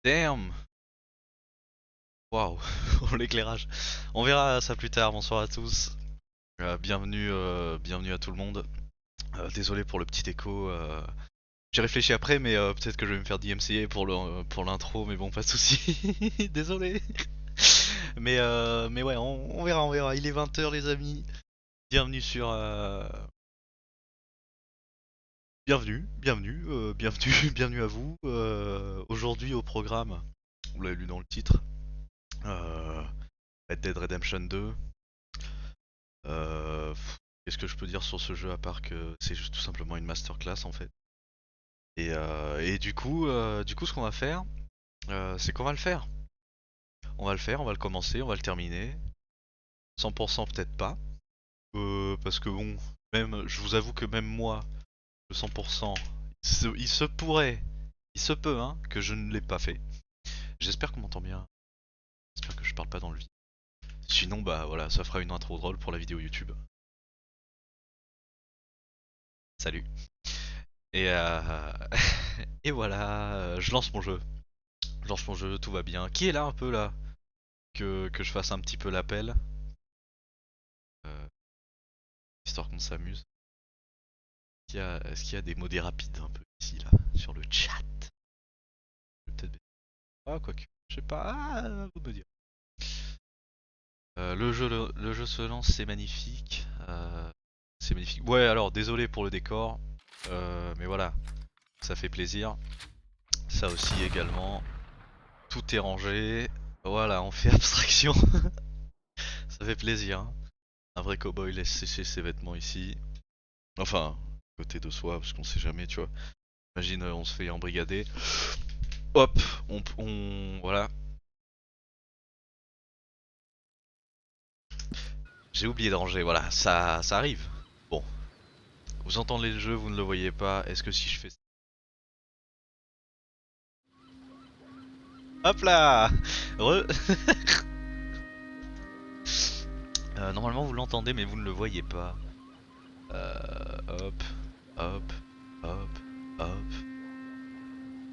Damn! Waouh! Oh, l'éclairage. On verra ça plus tard. Bonsoir à tous. Bienvenue à tout le monde. Désolé pour le petit écho. J'ai réfléchi après, mais peut-être que je vais me faire DMCA pour l'intro, mais bon, pas de souci. Désolé. Mais ouais, on verra. Il est 20 h les amis. Bienvenue sur. Bienvenue, bienvenue à vous. Aujourd'hui au programme, vous l'avez lu dans le titre, euh, Red Dead Redemption 2. Qu'est-ce que je peux dire sur ce jeu à part que c'est juste tout simplement une masterclass en fait. Et du coup, ce qu'on va faire, c'est qu'on va le faire. On va le faire, on va le commencer, on va le terminer. 100% peut-être pas, parce que bon, même, je vous avoue que même moi, le 100%, il se pourrait, il se peut, hein, que je ne l'ai pas fait. J'espère qu'on m'entend bien. J'espère que je parle pas dans le vide. Sinon, bah voilà, ça fera une intro drôle pour la vidéo YouTube. Salut. Et, et voilà, je lance mon jeu. Je lance mon jeu, tout va bien. Qui est là un peu là? Que je fasse un petit peu l'appel. euh, Histoire qu'on s'amuse. Est-ce qu'il y a des mots des rapides un peu ici là? Sur le chat? Je vais peut-être. Ah, quoique. Je sais pas. Ah, vous me dire. Le jeu se lance, c'est magnifique. C'est magnifique. Ouais, alors désolé pour le décor. Mais voilà, ça fait plaisir. Ça aussi également. Tout est rangé. Voilà, on fait abstraction. Ça fait plaisir, hein. Un vrai cowboy laisse sécher ses vêtements ici. Enfin, côté de soi, parce qu'on sait jamais, tu vois. Imagine, on se fait embrigader. Hop, voilà. J'ai oublié de ranger, voilà, ça arrive. Bon, vous entendez le jeu, vous ne le voyez pas. Est-ce que si je fais ça... Hop là! Re... Normalement vous l'entendez, mais vous ne le voyez pas. Hop, hop, hop, hop.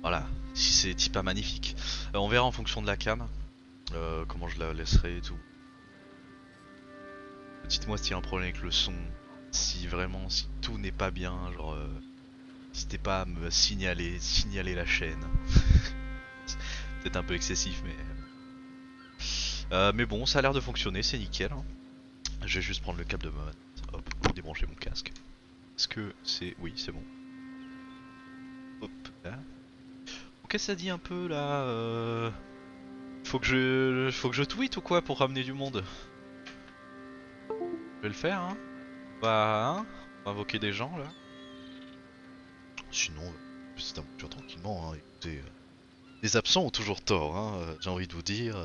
Voilà, si c'est pas magnifique. On verra en fonction de la cam, comment je la laisserai et tout. Dites-moi s'il y a un problème avec le son, si vraiment, si tout n'est pas bien, genre, n'hésitez pas à me signaler la chaîne. C'est peut-être un peu excessif, mais bon, ça a l'air de fonctionner, c'est nickel, hein. Je vais juste prendre le câble de ma manette, hop, pour débrancher mon casque. Est-ce que c'est... Oui, c'est bon. Hop, là. Bon, qu'est-ce que ça dit un peu, là Faut que je tweete ou quoi pour ramener du monde? Je vais le faire, hein. Hein, on va invoquer des gens, là. Sinon, c'est un peu tranquillement, hein. Écoutez, les absents ont toujours tort, hein, j'ai envie de vous dire.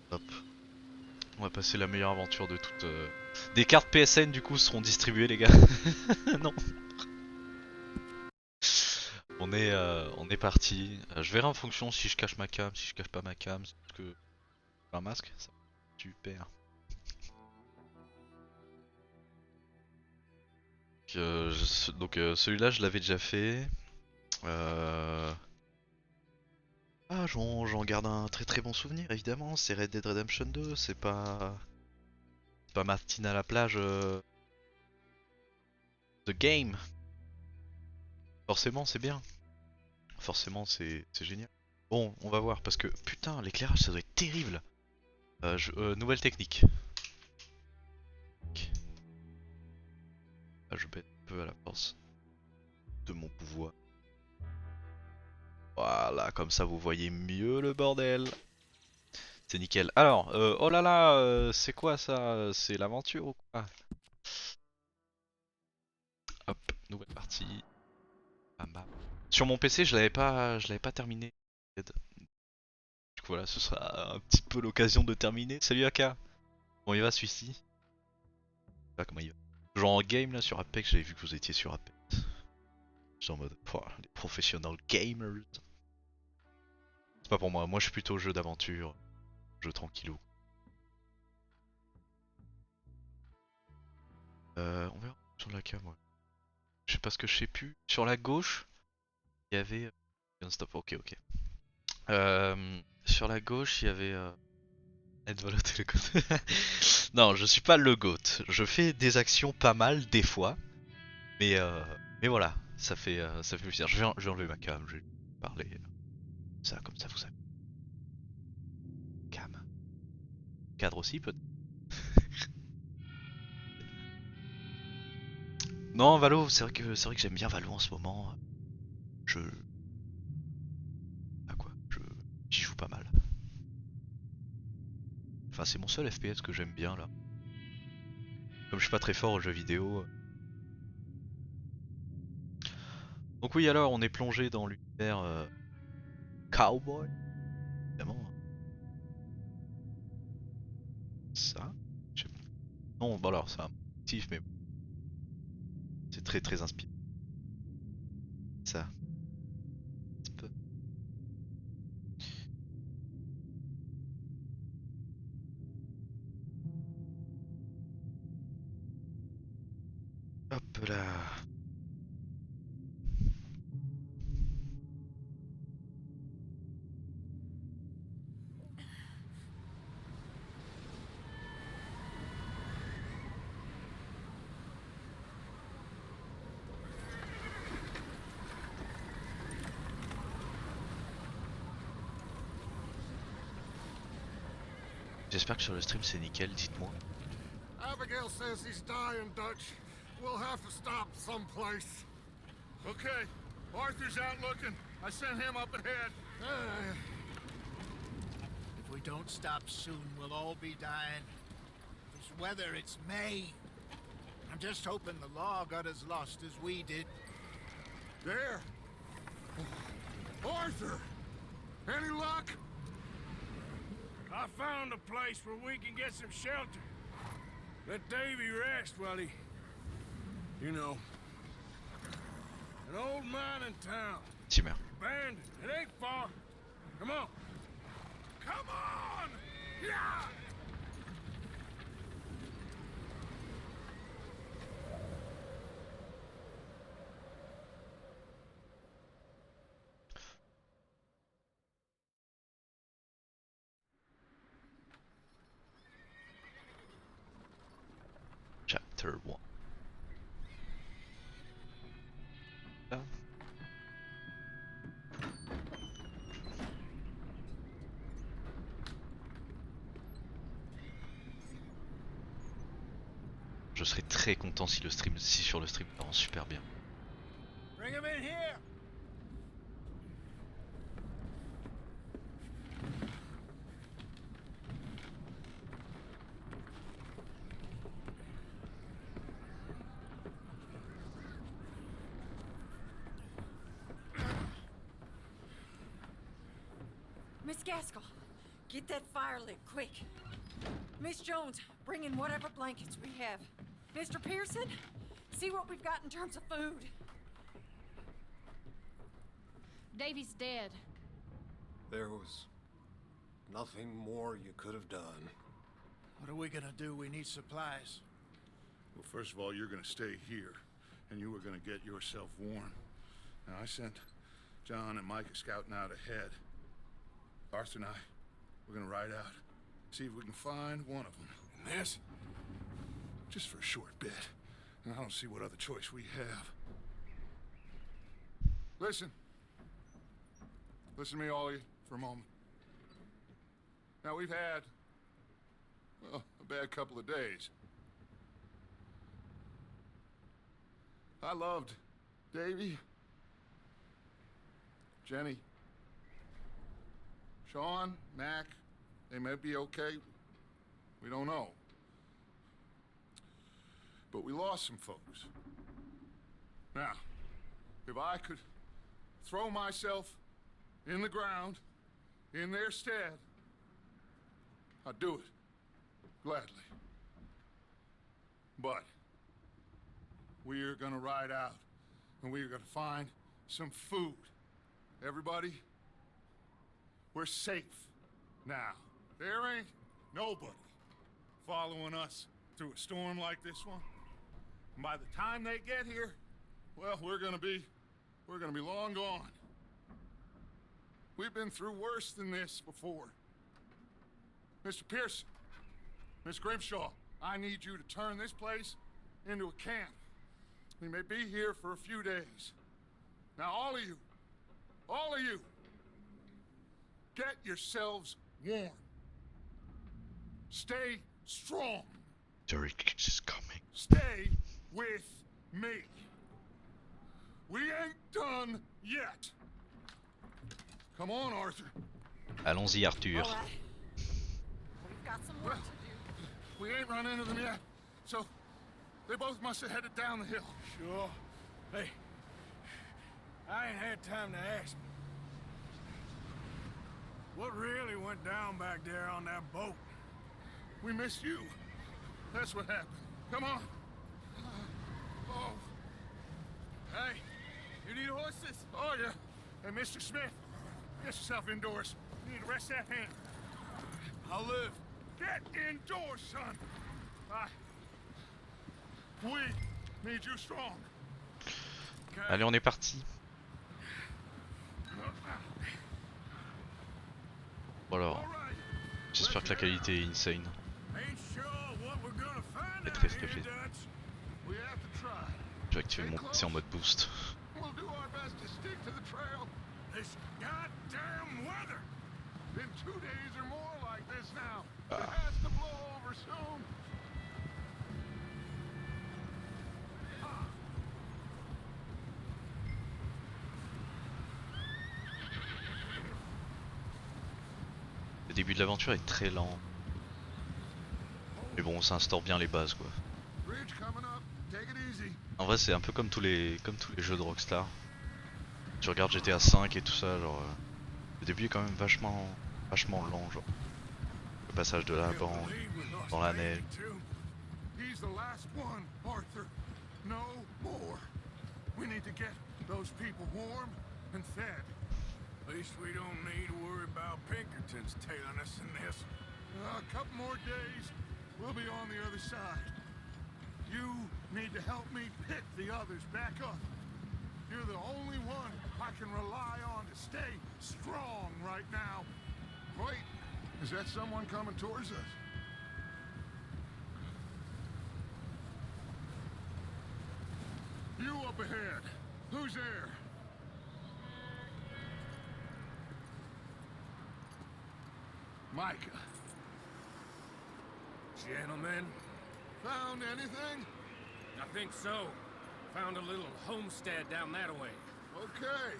Hop. On va passer la meilleure aventure de toute... Des cartes PSN du coup seront distribuées les gars. Non. On est parti. Je verrai en fonction si je cache ma cam, si je cache pas ma cam. Parce que un masque, ça super. Donc celui-là je l'avais déjà fait. Euh... Ah j'en garde un très très bon souvenir évidemment. C'est Red Dead Redemption 2. C'est pas Martine à la plage. The Game. Forcément c'est bien. Forcément c'est génial. Bon, on va voir parce que putain, l'éclairage ça doit être terrible. Nouvelle technique. Là, je pète un peu à la force de mon pouvoir. Voilà, comme ça vous voyez mieux le bordel. C'est nickel. Alors, oh là là, c'est quoi ça? C'est l'aventure ou quoi? Hop, nouvelle partie. Bam, bam. Sur mon PC, je l'avais pas terminé. Du coup voilà, ce sera un petit peu l'occasion de terminer. Salut Aka. Bon, il va celui-ci. Je sais pas comment il va. Genre en game là sur Apex, j'avais vu que vous étiez sur Apex. J'étais en mode, pouah, les professionnels gamers. C'est pas pour moi, moi je suis plutôt jeu d'aventure, jeu tranquillou. On verra sur la cam, ouais. Je sais pas ce que je sais plus. Sur la gauche, il y avait. stop, ok, ok. Sur la gauche, il y avait... Être volatile le GOAT. Non, je suis pas le GOAT. Je fais des actions pas mal, des fois. Mais, euh, mais voilà, ça fait plaisir. Je vais enlever ma cam, je vais parler. Ça, comme ça, vous savez. Cam. Cadre aussi, peut-être. Non, Valo, c'est vrai que j'aime bien Valo en ce moment. Je... Ah quoi, j'y joue pas mal. Enfin, c'est mon seul FPS que j'aime bien, là. Comme je suis pas très fort aux jeux vidéo. Donc oui, alors, on est plongé dans l'univers cowboy, évidemment. Ça. Je sais pas. Non, bon alors, c'est un motif, mais c'est très très inspiré. Ça. Hop là. J'espère que sur le stream c'est nickel, dites-moi. Abigail says he's dying, Dutch. We'll have to stop someplace. Okay, Arthur's out looking. I sent him up ahead. If we don't stop soon, we'll all be dying. This weather, it's May. I'm just hoping the law got as lost as we did. There. Arthur! Any luck? I found a place where we can get some shelter. Let Davy rest while he... You know. An old mining town. Timmer. Abandoned. It ain't far. Come on. Come on! Yeah! Chapter 1. Là. Je serais très content si sur le stream ça rend super bien. Bring him in here! Miss Gaskell, get that fire lit, quick. Miss Jones, bring in whatever blankets we have. Mr. Pearson, see what we've got in terms of food. Davy's dead. There was nothing more you could have done. What are we gonna do? We need supplies. Well, first of all, you're gonna stay here, and you are gonna get yourself warm. Now, I sent John and Micah scouting out ahead. Arthur and I, we're gonna ride out, see if we can find one of them. And this, just for a short bit. And I don't see what other choice we have. Listen. Listen to me, all of you, for a moment. Now, we've had, well, a bad couple of days. I loved Davy, Jenny, Sean, Mac. They may be okay. We don't know. But we lost some folks. Now, if I could throw myself in the ground in their stead, I'd do it gladly. But we are gonna ride out and we are gonna find some food. Everybody, we're safe now. There ain't nobody following us through a storm like this one. And by the time they get here, well, we're gonna be long gone. We've been through worse than this before. Mr. Pearson, Miss Grimshaw, I need you to turn this place into a camp. We may be here for a few days. Now, all of you, get yourselves warm. Stay strong. Derek is coming. Stay with me. We ain't done yet. Come on, Arthur. Allons-y, Arthur. All right. We've got some work to do. We ain't run into them yet, so they both must have headed down the hill. Sure. Hey, I ain't had time to ask. What really went down back there on that boat? We missed you. That's what happened. Come on. Oh. Hey, you need horses? Oh, yeah. Hey, Mr. Smith, get yourself indoors. You need to rest that hand. I'll live. Get indoors, son. We need you strong. Allez, on est parti. Bon alors, j'espère que la qualité est insane. Ain't sure what we're gonna find C'est out très here, très Dutch. We have to try. Je vais activer mon PC en mode boost. We'll do our best to stick to the trail. This goddamn weather. Been 2 days or more like this now. It has to blow over soon. Le début de l'aventure est très lent. Mais bon, on s'instaure bien les bases quoi. Bridge coming up. Take it easy. En vrai, c'est un peu comme tous les jeux de Rockstar. Tu regardes GTA 5 et tout ça, genre le début est quand même vachement lent, genre le passage de la banque dans la neige. He's the last one, Arthur. No more. We need to get those people warm and fed. At least we don't need to worry about Pinkertons tailing us in this. A couple more days, we'll be on the other side. You need to help me pick the others back up. You're the only one I can rely on to stay strong right now. Wait, is that someone coming towards us? You up ahead. Who's there? Micah. Gentlemen, Found anything? I think so. Found a little homestead down that way. Okay.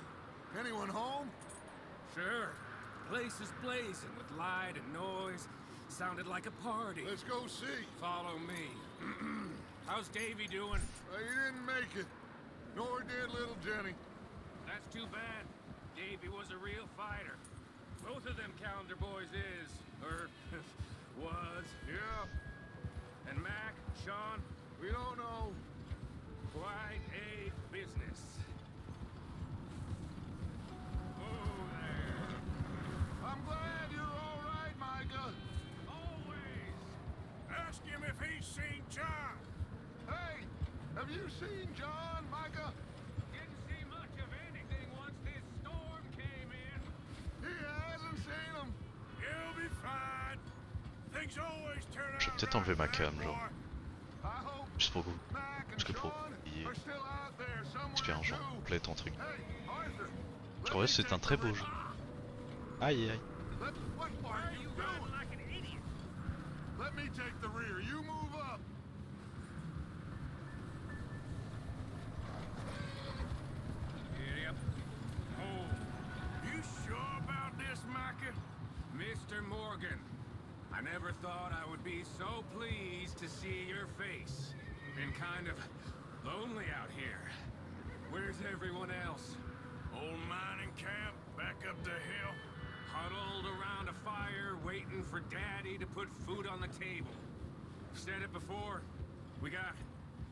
Anyone home? Sure. Place is blazing with light and noise. Sounded like a party. Let's go see. Follow me. How's Davy doing? He didn't make it. Nor did little Jenny. That's too bad. Davy was a real fighter. Both of them calendar boys is, or was. Yeah, And Mac, Sean, we don't know. quite a business. Oh, there. I'm glad you're all right, Micah. Always. Ask him if he's seen John. Hey, have you seen John, Micah? Didn't see much of anything once this storm came in. He hasn't seen him. He'll be fine. Things always turn Je vais out peut-être enlever ma right, cam, boy. genre, I hope juste pour vous, Mac and parce que pour Sean are still out there somewhere expérience, genre, too. complète en truc. Hey, Arthur. Parce qu'en vrai, c'est un très beau jeu. Aïe aïe. What are you doing? Like an idiot. Let me take the rear. You move up. Yep. Oh, You sure about this, Micah? Mr. Morgan, I never thought I would be so pleased to see your face. Been kind of lonely out here. Where's everyone else? Old mining camp back up the hill. Huddled around a fire, waiting for Daddy to put food on the table. I've said it before, we got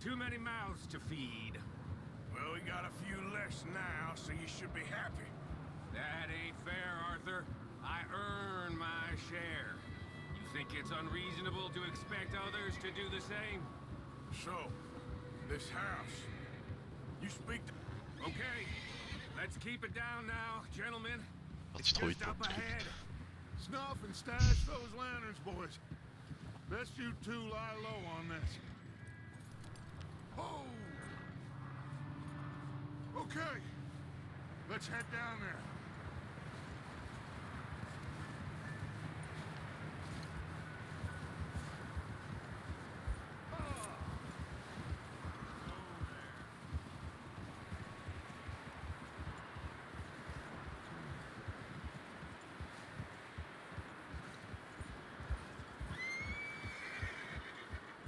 too many mouths to feed. Well, we got a few less now, so you should be happy. That ain't fair, Arthur. I earn my share. You think it's unreasonable to expect others to do the same? So, this house. You speak to... Okay, let's keep it down now, gentlemen. Parti trop vite pour le truc. Snuff and stash those lanterns, boys. Best you two lie low on this. Oh! Okay. Let's head down there.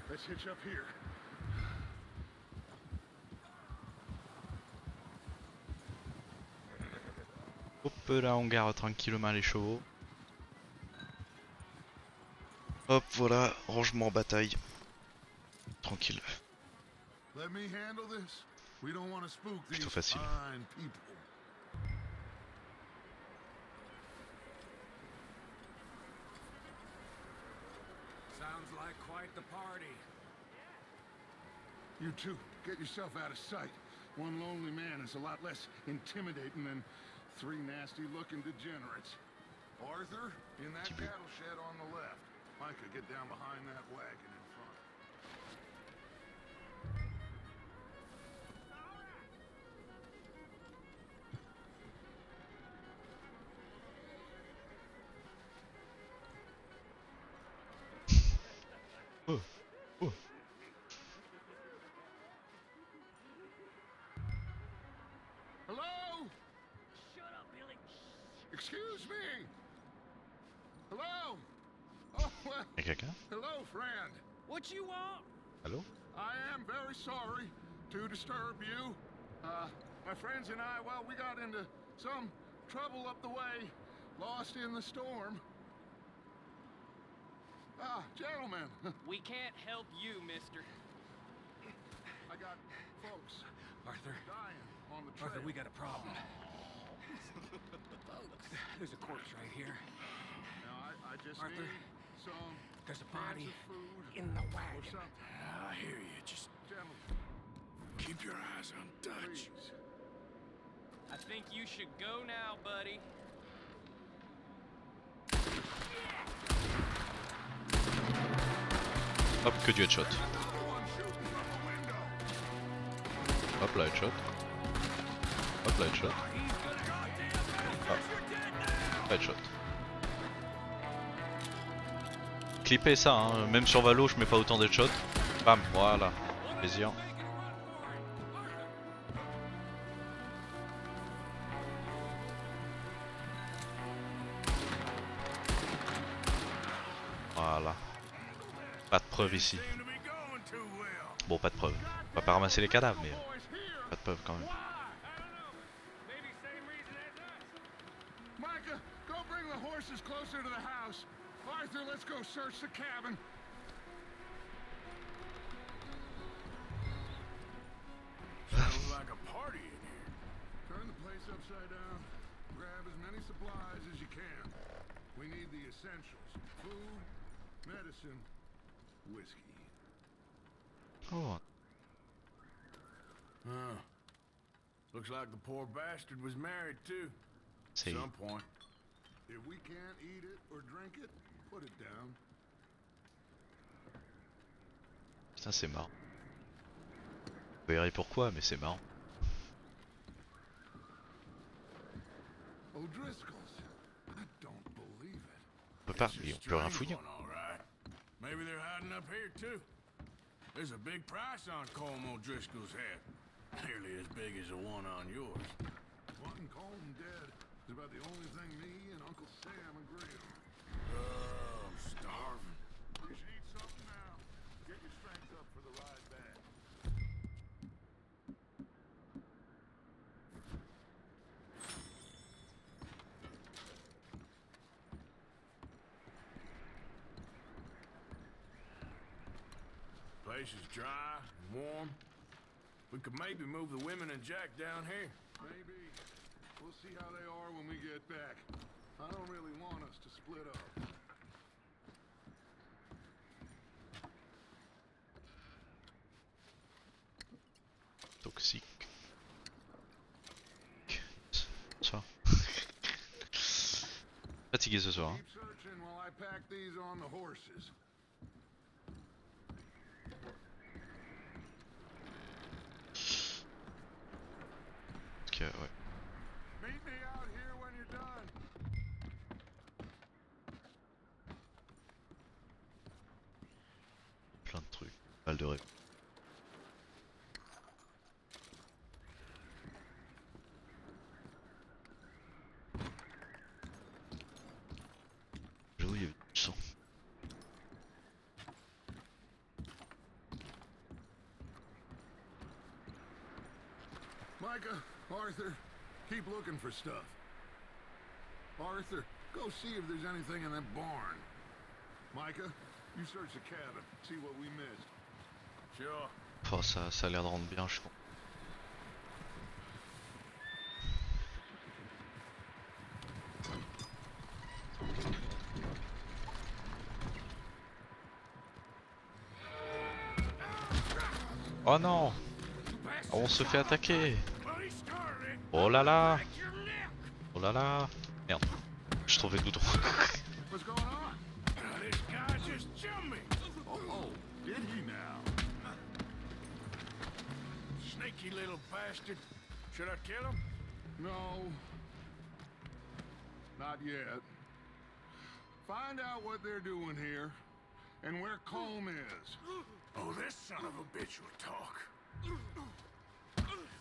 Let's hitch up here. Hop là, on gare tranquillement les chevaux. Hop, voilà, rangement en bataille. Tranquille. Let me handle this. We don't want to spook these Plutôt facile. fine people. Sounds like quite the party. You two, get yourself out of sight. One lonely man is a lot less intimidating than three nasty-looking degenerates. Arthur, in that cattle shed on the left. Micah, get down behind that wagon in front. Oh, oh. Hello? Shut up, Billy. Excuse me. Hello? Oh, well, Y'a quelqu'un? hello, friend. What you want? Allô? I am very sorry to disturb you. My friends and I, well, we got into some trouble up the way, lost in the storm. Ah, gentlemen, We can't help you, mister. I got folks Arthur, dying on the trail. Arthur, we got a problem. There's a corpse right here. Now, I just Arthur, need some There's a cans body of food in the or wagon. something. I hear you. Just Gentlemen, keep your eyes on Dutch. please. I think you should go now, buddy. Hop, que du headshot. Hop là, headshot. Hop là, headshot. Ah. Headshot. Clippez ça, hein. Même sur Valo, je mets pas autant d'headshots. Bam, voilà. Plaisir. Voilà. Pas de preuve ici. Bon, pas de preuve. On va pas ramasser les cadavres, mais pas de preuve quand même. Micah, go bring the horses closer to the house. Arthur, let's go search the cabin. Sounds like a party in here. Turn the place upside down. Grab as many supplies as you can. We need the essentials. Food, medicine, whiskey. Oh. Huh. Looks like the poor bastard was married too. C'est... Some point. If we can't eat it or drink it, put it down. Putain, c'est marrant. Vous verrez pourquoi, mais c'est marrant. O'Driscoll's. I don't believe it. On peut pas, It's a on peut rien strange fouiller. one, all right. Maybe they're hiding up here too. There's a big price on Colm O'Driscoll's head. Nearly as big as the one on yours. Wanting Colm dead is about the only thing me and Uncle Sam agree on. Oh, I'm starving. You should eat something now. Get your strength up for the ride back. Place is dry and warm. We could maybe move the women and Jack down here. Maybe. We'll see how they are when we get back. I don't really want us to split up. Toxique. Ça. fatigué ce soir. Hein. Keep searching while I pack these on the horses. Ok, ouais. Meet me out here when you're done. Plein de trucs. Balle de rêve. J'avoue, il y avait du sang. Micah, Arthur, keep looking for stuff. Arthur, go see if there's anything in that barn. Micah, you search the cabin, see what we missed. Sure. Oh, ça a l'air de rendre bien, je pense. Oh non! On se fait attaquer! Oh là là! Oh là là! Merde. Je trouvais le bouton. What's going on? This guy just jumped me. Oh, did he now? Sneaky little bastard. Should I kill him? No. Not yet. Find out what they're doing here, and where Colm is. Oh, this son of a bitch will talk.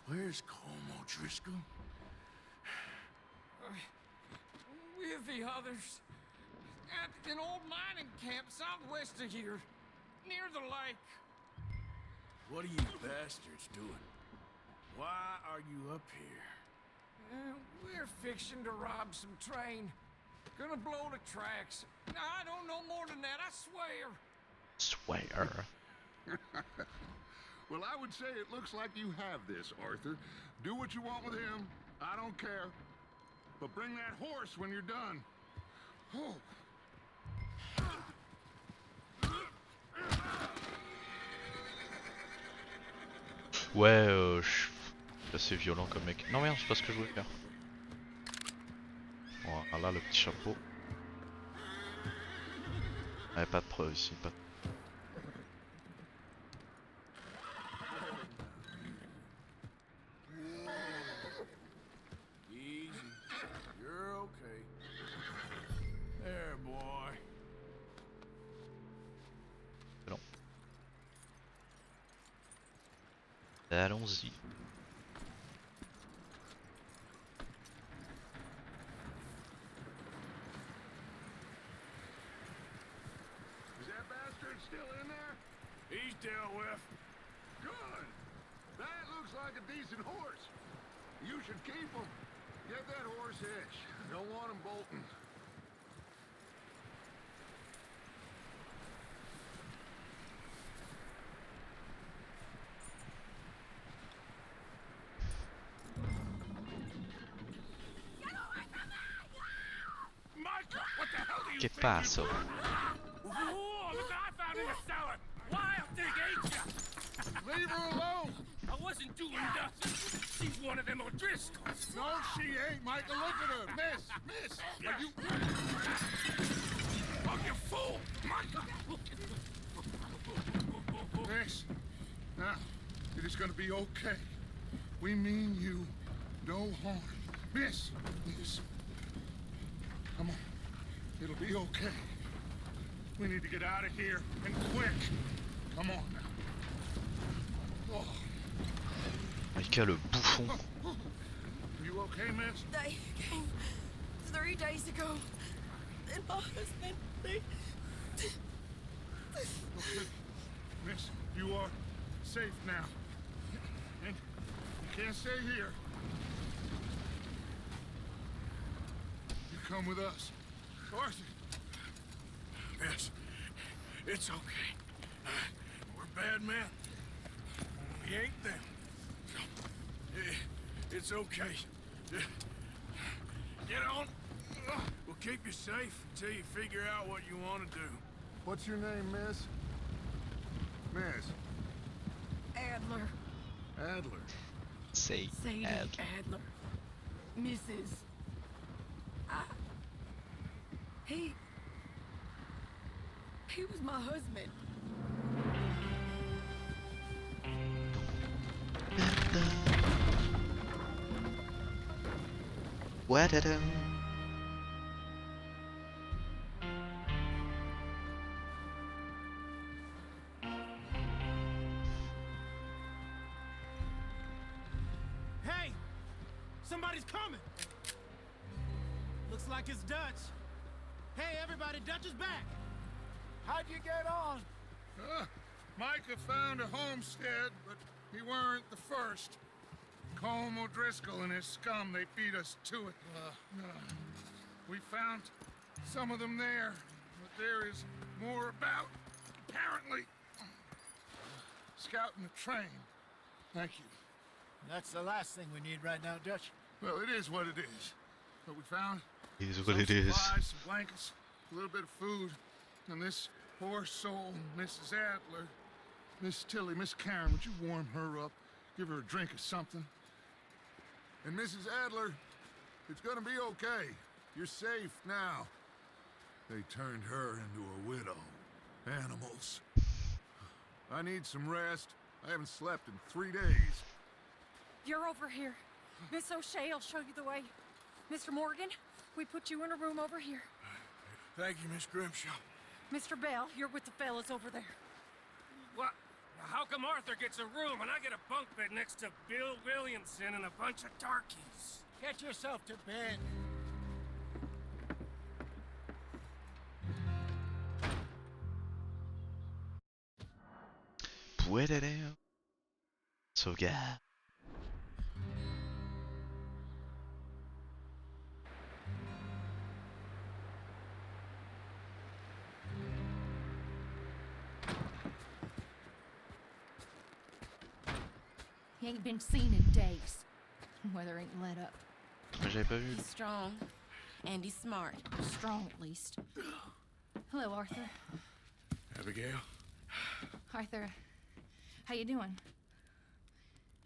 Where's Colm O'Driscoll? With the others. At an old mining camp southwest of here. Near the lake. What are you bastards doing? Why are you up here? We're fixing to rob some train. Gonna blow the tracks. I don't know more than that, I swear. Swear. Well, I would say it looks like you have this, Arthur. Do what you want with him. I don't care. But bring that horse when you're done. Oh. Ouais, je suis assez violent comme mec. Non merde, c'est pas ce que je voulais faire. Voilà le petit chapeau. Ouais, pas de preuve ici, pas de... Easy. You're okay. There, boy. C'est long. Allons-y. Is that bastard still in there? He's dealt with. Good. That looks like a decent horse. You should keep him. Get that horse hitched. Don't want him bolting. Micah, what the hell do you Che think passo? Whoa, look what I found in the cellar. Wild thing, ain't ya? Leave her alone. I wasn't doing nothing. She's one of them O'Driscolls. No, she ain't, Micah. Look at her. Miss. Are you... Oh, you fool! Micah! Miss. Now, it is gonna be okay. We mean you no harm. Miss. Come on. It'll be okay. We need to get out of here, and quick. Come on now. Oh. Micah le bouffon. You okay, miss? They came 3 days ago. And my husband, they... Okay. Miss, you are safe now. And you can't stay here. You come with us. Arthur. Yes, it's okay. We're bad men. We ain't them. It's okay. Get on. We'll keep you safe until you figure out what you want to do. What's your name, miss? Miss. Adler. Adler. Say, Sadie Adler. Adler. Mrs. He was my husband. What did Hey! Somebody's coming! Looks like it's Dutch. Hey, everybody, Dutch is back! How'd you get on? Micah found a homestead, but he weren't the first. Colm O'Driscoll and his scum, they beat us to it. We found some of them there, but there is more about, apparently. Scouting the train. Thank you. That's the last thing we need right now, Dutch. Well, it is what it is. But we found it is some what it is. supplies, some blankets, a little bit of food, and this poor soul, Mrs. Adler, Miss Tilly, Miss Karen, would you warm her up? Give her a drink or something? And Mrs. Adler, it's gonna be okay. You're safe now. They turned her into a widow. Animals. I need some rest. I haven't slept in 3 days. You're over here. Miss O'Shea will show you the way. Mr. Morgan, we put you in a room over here. Thank you, Miss Grimshaw. Mr. Bell, you're with the fellas over there. What? How come Arthur gets a room and I get a bunk bed next to Bill Williamson and a bunch of darkies? Get yourself to bed. Puede Sojer. He ain't been seen in days. Weather ain't let up. J'avais pas vu. He's strong, and he's smart. Strong, at least. Hello, Arthur. Abigail? Arthur, how you doing?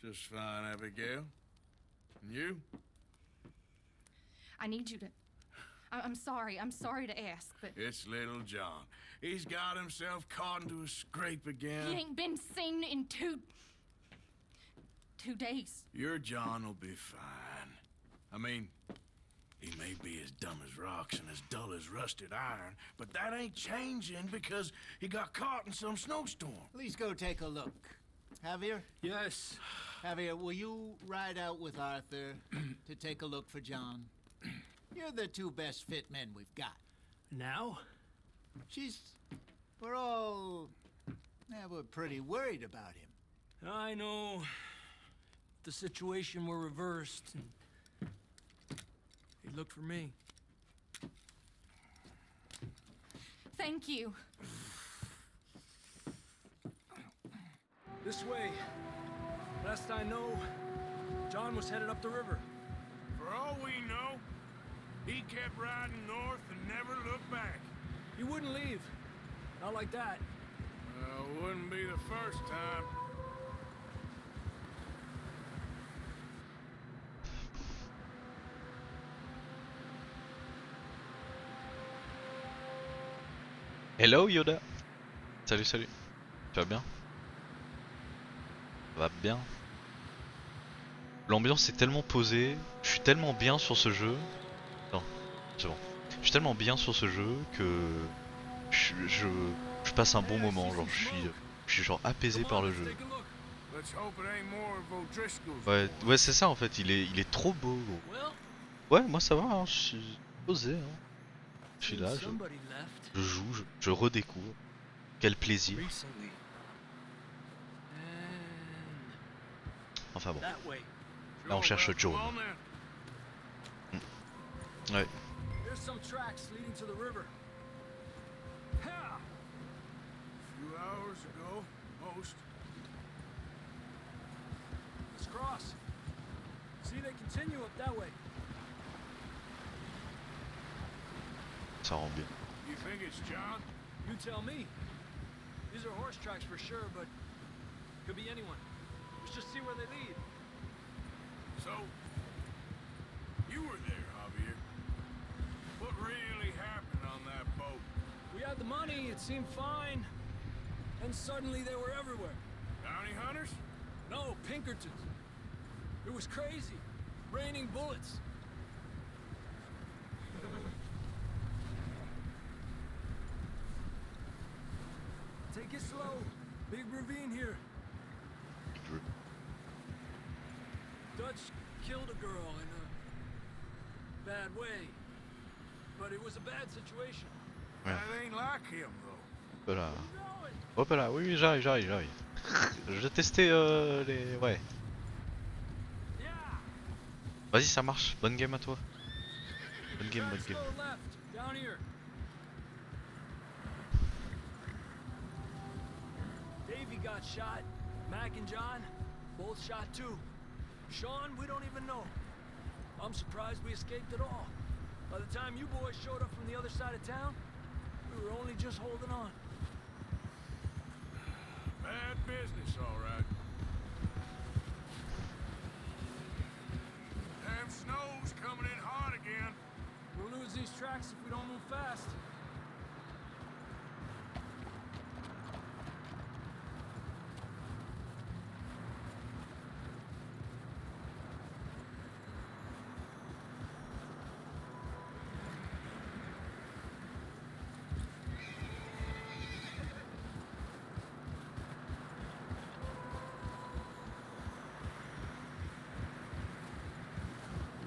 Just fine, Abigail. And you? I need you to... I'm sorry to ask, but... It's little John. He's got himself caught into a scrape again. He ain't been seen in two days. Your John will be fine. I mean, he may be as dumb as rocks and as dull as rusted iron, but that ain't changing because he got caught in some snowstorm. Please go take a look. Javier? Yes. Javier, will you ride out with Arthur to take a look for John? You're the two best fit men we've got. Now? We're pretty worried about him. I know. The situation were reversed, and he looked for me. Thank you. This way. Last I know, John was headed up the river. For all we know, he kept riding north and never looked back. He wouldn't leave. Not like that. Wouldn't be the first time. Hello Yoda. Salut, salut. Tu vas bien? Ça va bien. L'ambiance est tellement posée. Je suis tellement bien sur ce jeu. Non, c'est bon. Je suis tellement bien sur ce jeu que je passe un bon moment. Genre, je suis genre apaisé par le jeu. Ouais, c'est ça en fait. Il est trop beau. Ouais, moi ça va. Hein, je suis posé. Hein. Je suis là. Je joue. Je redécouvre. Quel plaisir. Enfin bon. Là on cherche Joan. Ouais. There's some tracks leading to the river. A few hours ago, most. Let's cross. See, they continue up that way. Ça rend bien. You think it's John? You tell me. These are horse tracks for sure, but could be anyone. Let's just see where they lead. So, you were there, Javier. What really happened on it seemed fine. And suddenly they were everywhere. Bounty hunters? No, Pinkertons. It was crazy. Raining bullets. Take it slow. Big ravine here. Dutch killed a girl in a bad way. But it was a bad situation. Ouais. That ain't like him, though. Hop là. Hop là, oui, oui, j'arrive. Je testais les... Ouais. Vas-y, ça marche. Bonne game à toi. Bonne game, bonne game. Down here. Davey got shot. Mac and John, both shot too. Sean, we don't even know. I'm surprised we escaped at all. By the time you boys showed up from the other side of town, we were only just holding on. Bad business, all right. Damn snow's coming in hard again. We'll lose these tracks if we don't move fast.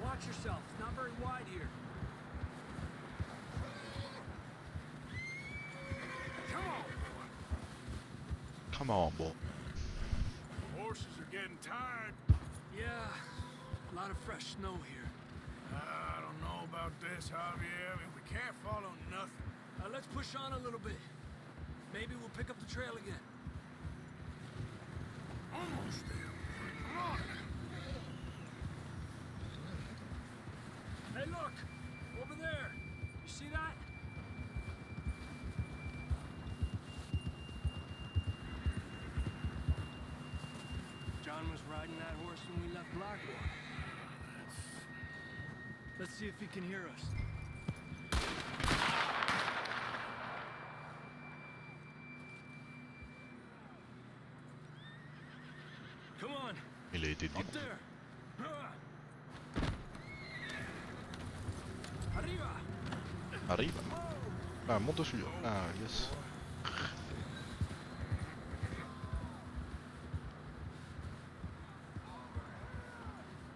Watch yourself. It's not very wide here. Come on, boy. Horses are getting tired. Yeah, a lot of fresh snow here. I don't know about this, Javier. I mean, we can't follow nothing. Let's push on a little bit. Maybe we'll pick up the trail again. Almost there. Come on. Hey, look! Over there! You see that? John was riding that horse when we left Blackwater. Let's see if he can hear us. Come on! Il a été Up découpé. there! Arriba! Arrive. Ah, monte dessus. Ah, yes.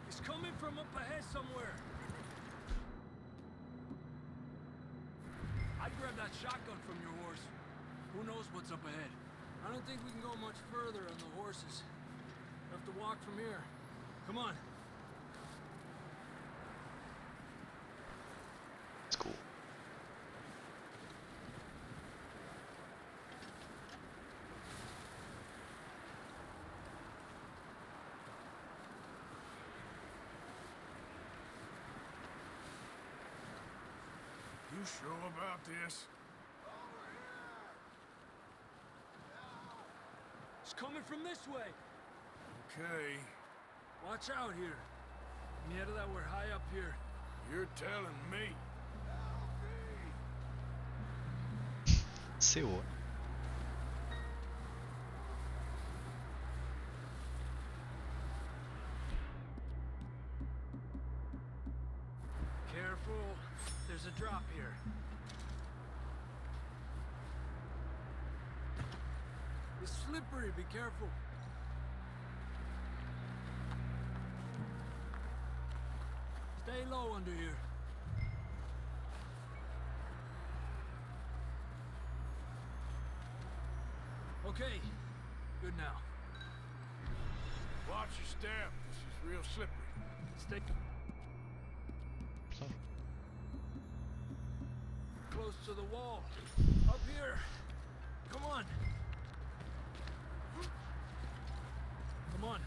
It's coming from up ahead somewhere. I'd grab that shotgun from your horse. Who knows what's up ahead? I don't think we can go much further on the horses. We have to walk from here. Come on. It's cool. You sure about this? It's coming from this way. Okay. Watch out here. Mierda, we're high up here. You're telling me. C'est haut. Careful. There's a drop here. It's slippery. Be careful. Stay low under here. Okay. Good now. Watch your step. This is real slippery. Stay close to the wall. Up here. Come on. Come on.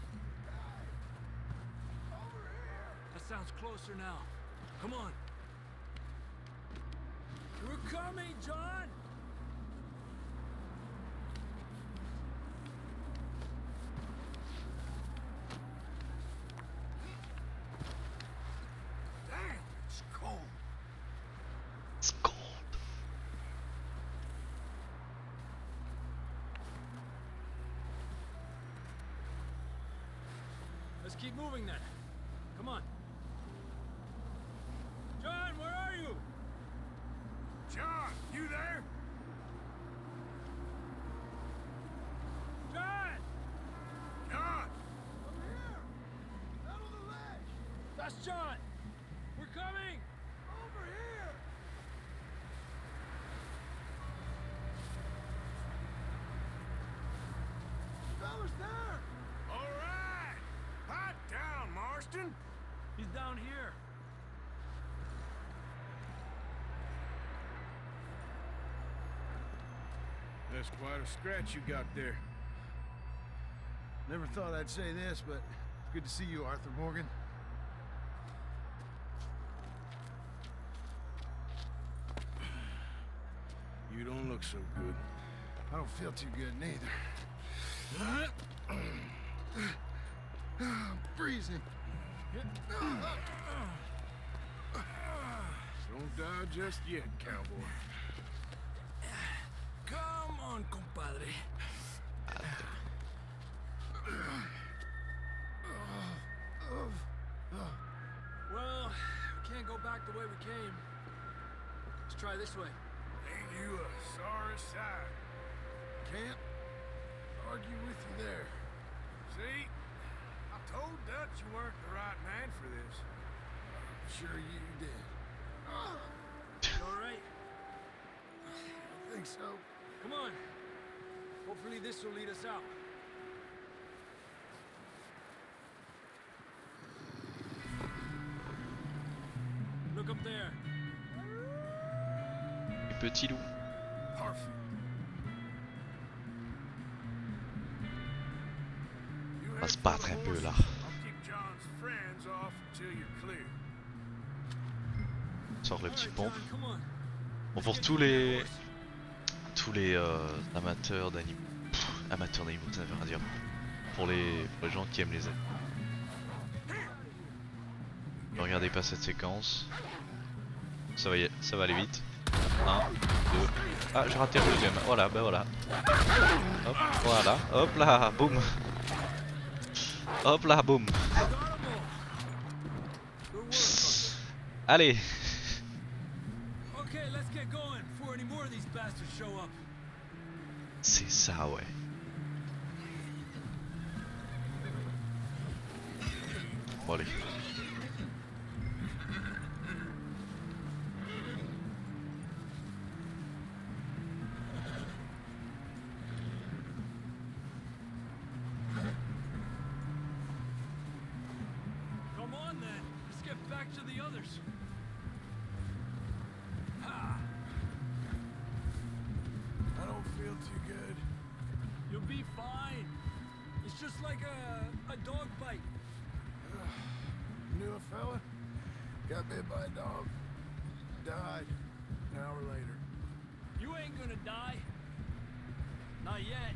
That sounds closer now. Come on. We're coming, John! Damn, it's cold. It's cold. Let's keep moving then. Come on. John, where are you? John, you there? John! John! Over here! Out on the ledge! That's John! We're coming! Over here! Fella's there! All right! Pipe down, Marston! He's down here. That's quite a scratch you got there. Never thought I'd say this, but it's good to see you, Arthur Morgan. You don't look so good. I don't feel too good neither. I'm freezing. Don't die just yet, cowboy. Come on, compadre. Well, we can't go back the way we came. Let's try this way. Ain't you a sorry sight? Can't argue with you there. See? I told Dutch you weren't the right man for this. Sure you did. You all right? I think so. Come on. Hopefully this will lead us out. Look up there. Les petits loups. Perfect. You On va head se for battre the un peu horses. là. I'll keep John's friends off until you're clear. Sort les All petits right, pompes. John, come on. Bon, pour tous les amateurs d'animaux, amateurs d'animaux, ça veut rien dire. Pour les gens qui aiment les animaux. Ne regardez pas cette séquence. Ça va aller vite. 1, 2. Ah, j'ai raté le deuxième. Voilà, bah voilà. Hop, voilà. Hop là, boum. Hop là, boum. Allez. Okay, let's get going before any more of these bastards show up. C'est ça, ouais. Bon, allez. Come on then. Let's get back to the others. Ha! I don't feel too good. You'll be fine. It's just like a dog bite. Knew a fella? Got bit by a dog. Died an hour later. You ain't gonna die. Not yet.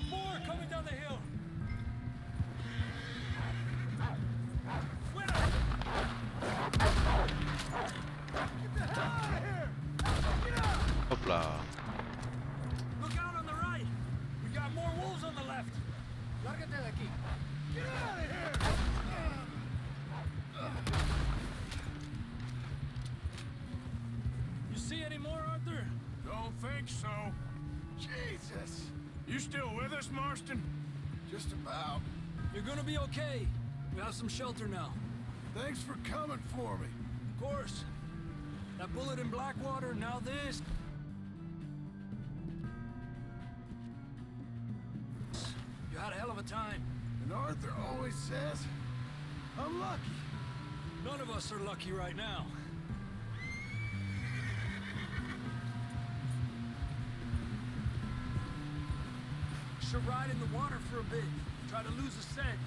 More coming down the hill. Winner! Get the hell out of here! Get out! Hop là. Look out on the right. We got more wolves on the left. Lárgate de aquí. Get out of here! You see any more, Arthur? Don't think so. Jesus! You still with us, Marston? Just about. You're gonna be okay. We have some shelter now. Thanks for coming for me. Of course. That bullet in Blackwater, now this. You had a hell of a time. And Arthur always says, I'm lucky. None of us are lucky right now. Should ride in the water for a bit. Try to lose the scent.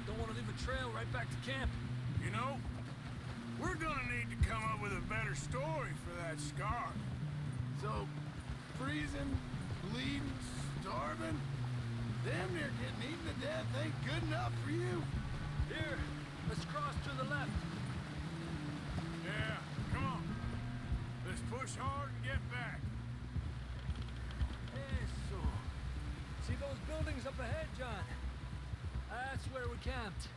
Don't want to leave a trail right back to camp. You know, we're gonna need to come up with a better story for that scar. So, freezing, bleeding, starving, damn near getting eaten to death ain't good enough for you. Here, let's cross to the left. Yeah, come on. Let's push hard and get back. See those buildings up ahead, John? That's where we camped.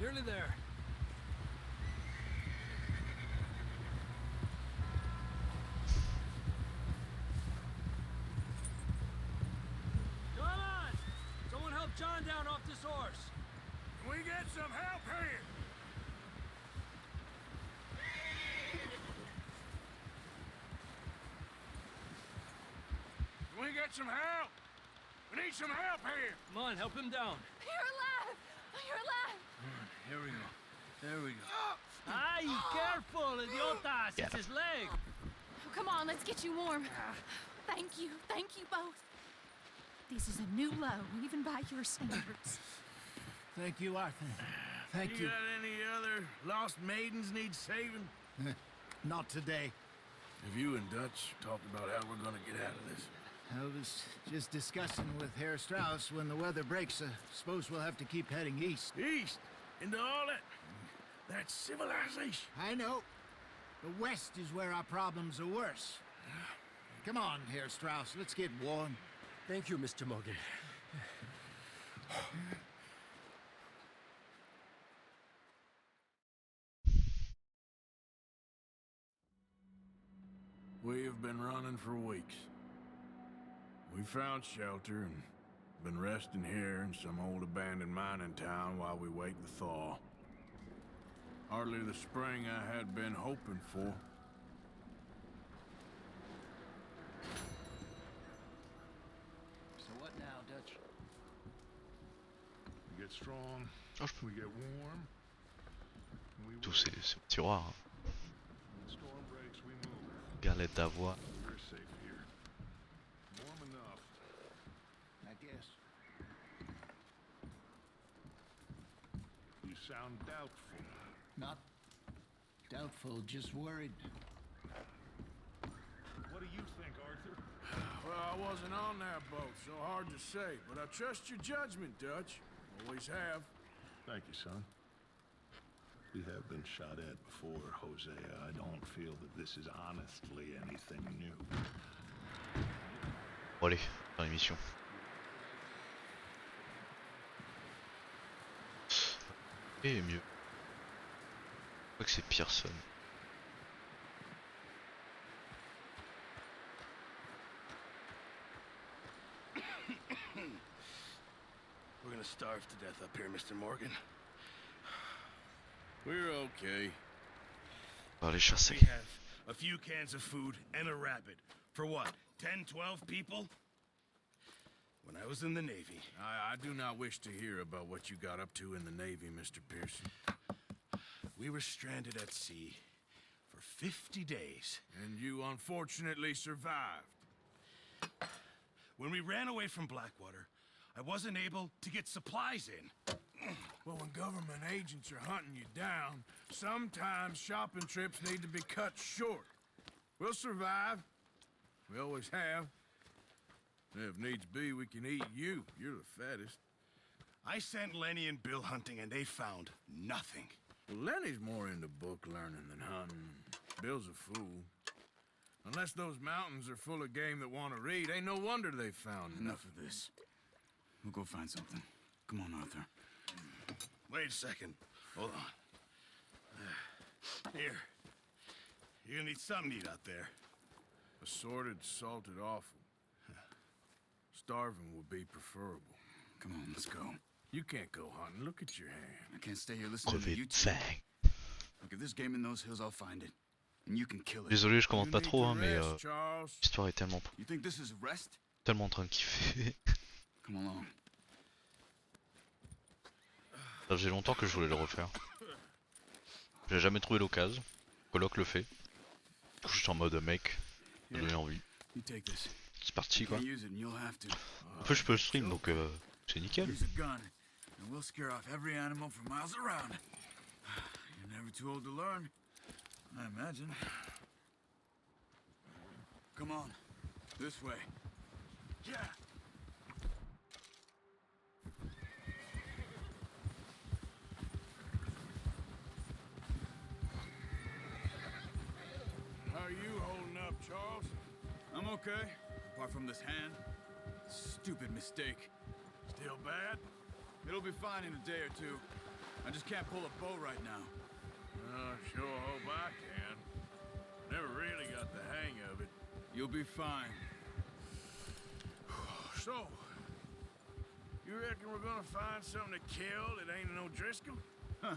Nearly there. Come on! Someone help John down off this horse. Can we get some help here? Can we get some help? We need some help here. Come on, help him down. You're alive! You're alive! Here we go. There we go. Ay, careful, idiotas! It's his leg. Oh, come on, let's get you warm. Thank you both. This is a new low, even by your standards. Thank you, Arthur. Thank you. Got any other lost maidens need saving? Not today. Have you and Dutch talked about how we're gonna get out of this? I was just discussing with Herr Strauss when the weather breaks. Suppose we'll have to keep heading east. East? Into all that civilization. I know. The west is where our problems are worse. Come on, Herr Strauss. Let's get warm. Thank you, Mr. Morgan. We have been running for weeks. We found shelter and been resting here in some old abandoned mining town while we wait the thaw. Hardly the spring I had been hoping for. So what now, Dutch? We get strong, we get warm, and we Tous wait. ces tiroirs. When the storm breaks, we move. Galette d'avoine. We're safe here. Warm enough. I guess. You sound doubtful. Not doubtful, just worried. What do you think, Arthur? Well, I wasn't on that boat, so hard to say, but I trust your judgment, Dutch. Always have. Thank you, son. We have been shot at before, Hosea. I don't feel that this is honestly anything new. Bon allez, dans l'émission. Et mieux. Je crois que c'est Pearson. We're gonna starve to death up here, Mr. Morgan. We're okay. On va aller chasser. We have a few cans of food and a rabbit. For what, 10, 12 people? When I was in the Navy... I do not wish to hear about what you got up to in the Navy, Mr. Pearson. We were stranded at sea for 50 days. And you unfortunately survived. When we ran away from Blackwater, I wasn't able to get supplies in. Well, when government agents are hunting you down, sometimes shopping trips need to be cut short. We'll survive. We always have. If needs be, we can eat you. You're the fattest. I sent Lenny and Bill hunting, and they found nothing. Well, Lenny's more into book learning than hunting. Bill's a fool. Unless those mountains are full of game that want to read, ain't no wonder they found Enough of this. We'll go find something. Come on, Arthur. Wait a second. Hold on. Here. You're gonna need something to eat out there. Assorted, salted offal. Starving would be preferable. Come on, let's go. You can't go hunting. Look at your hand. I can't stay here listening to Crevé you de two. faim. Look, if there's game in those hills, I'll find it. And you can kill it. Désolé, je commente You pas need trop, to hein, mais rest, Charles. l'histoire est tellement You think this is rest? en train de kiffer. Come along. Ça faisait longtemps que je voulais le refaire. J'ai jamais trouvé l'occasion. Coloc le fait. Du coup, je suis en mode mec, ça m'a donné envie. You take this. C'est parti You quoi. can't use it and you'll have to. En fait, je peux le stream donc c'est nickel. Use a gun, and we'll scare off every animal for miles around. You're never too old to learn, I imagine. Come on, this way. Yeah. How are you holding up, Charles? I'm okay, apart from this hand. Stupid mistake. Still bad? It'll be fine in a day or two. I just can't pull a bow right now. Sure hope I can. Never really got the hang of it. You'll be fine. So, you reckon we're gonna find something to kill that ain't no Driscoll? Huh.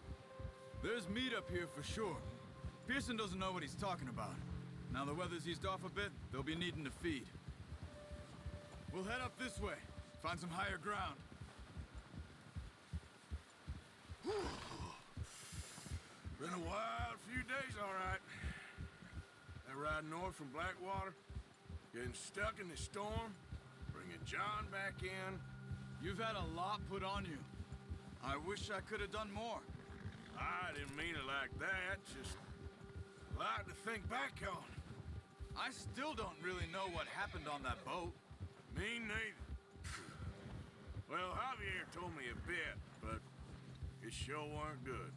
There's meat up here for sure. Pearson doesn't know what he's talking about. Now the weather's eased off a bit, they'll be needing to feed. We'll head up this way, find some higher ground. Been a wild few days, all right. That ride north from Blackwater, getting stuck in the storm, bringing John back in. You've had a lot put on you. I wish I could have done more. I didn't mean it like that, just a lot to think back on. I still don't really know what happened on that boat. Me neither. Well, Javier told me a bit, but it sure weren't good.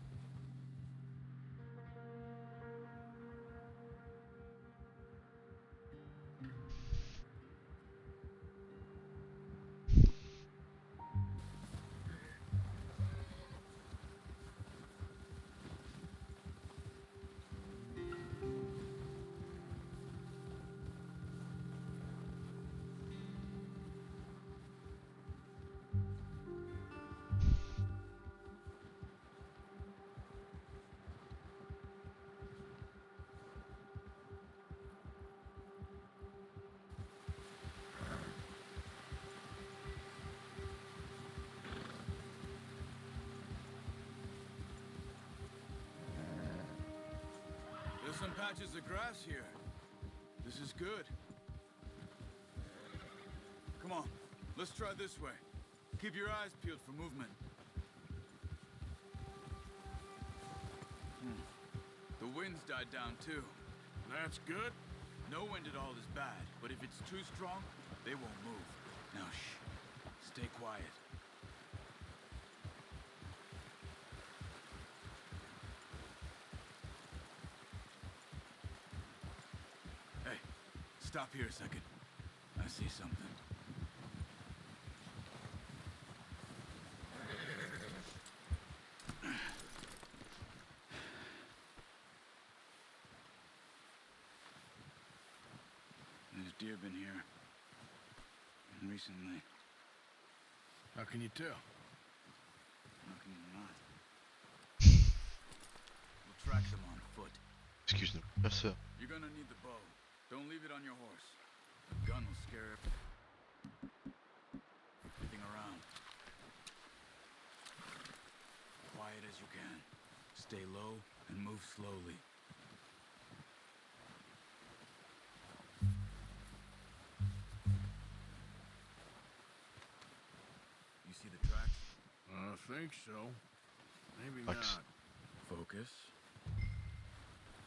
There's some patches of grass here. This is good. Come on, let's try this way. Keep your eyes peeled for movement. The wind's died down too. That's good. No wind at all is bad, but if it's too strong, they won't move. Now shh, stay quiet. Hey, stop here a second. I see something. There's deer been here. Recently. How can you tell? How can you not? We'll track them on foot. Excuse-nous, bien sûr. You're gonna need the bow. Don't leave it on your horse. The gun will scare everything around. Quiet as you can. Stay low and move slowly. You see the tracks? I think so. Maybe Tracks. not. Focus.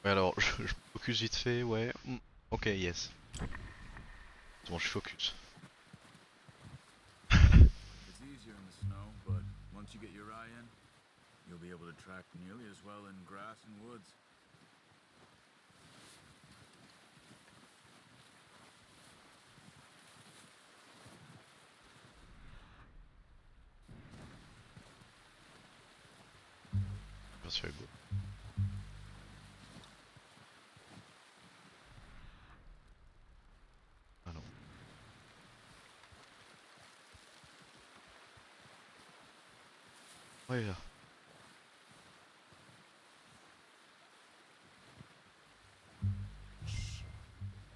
Ouais, alors, je focus vite fait, ouais. Ok, yes. C'est bon, je focus. It's easier in the snow, but once you get your eye in, you'll be able to track nearly as well in grass and woods. Bien sûr, go. Ah non. Ouais, là.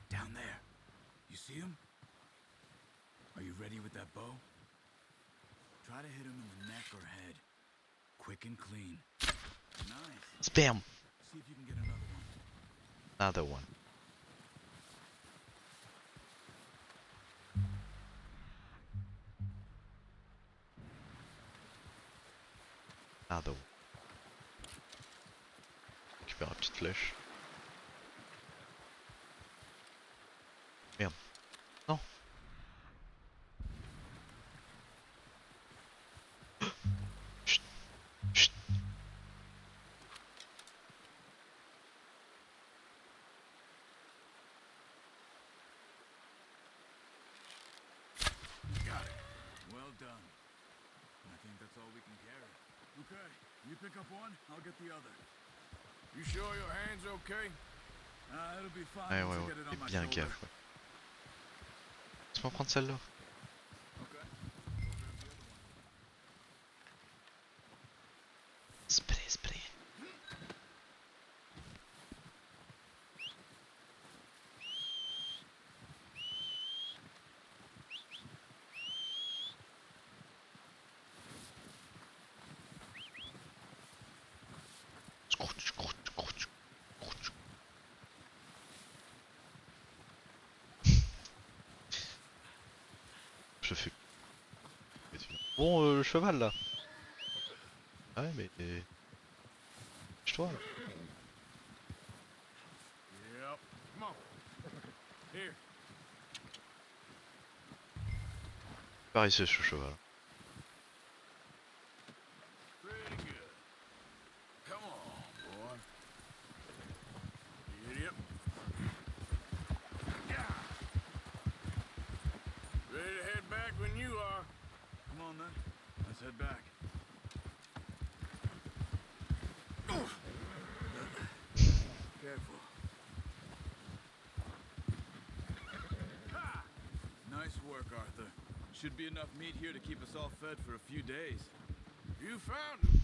Down there. You see him? Are you ready with that bow? Try to hit him in the neck or head. Quick and clean. Nice. Spam! See if you can get another one. Another one. Another one. Récupère la petite flèche. Merde. Non. Chut. Chut. that's all we can carry. Okay, you pick up one, I'll get the other. You sure your hand's okay? It'll be fine Ouais, once ouais, I ouais. get it on my Fais bien shoulder. gaffe, ouais. Laisse-moi prendre celle-là. Okay. Spray, spray. Scrouch, scrouch, scrouch, scrouch. Je fais... Bon, le cheval là. Ah ouais, mais... toi. Yep. Come on. Here. Par ici, ce cheval. Pretty good. Come on, boy. Yep. Yeah. Ready to head back when you are. Come on then, let's head back. Careful. Ha! Nice work, Arthur. Should be enough meat here to keep us all fed for a few days. You found him.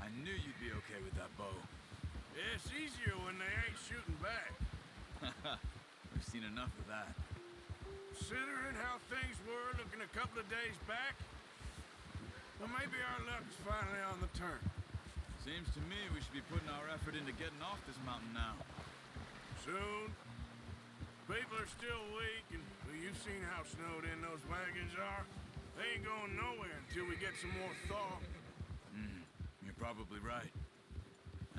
I knew you'd be okay with that bow. It's easier when they ain't shooting back. We've seen enough of that. Considering how things were looking a couple of days back, well, maybe our luck's finally on the turn. Seems to me we should be putting our effort into getting off this mountain now. Soon. People are still weak, and well, you've seen how snowed in those wagons are. They ain't going nowhere until we get some more thaw. You're probably right.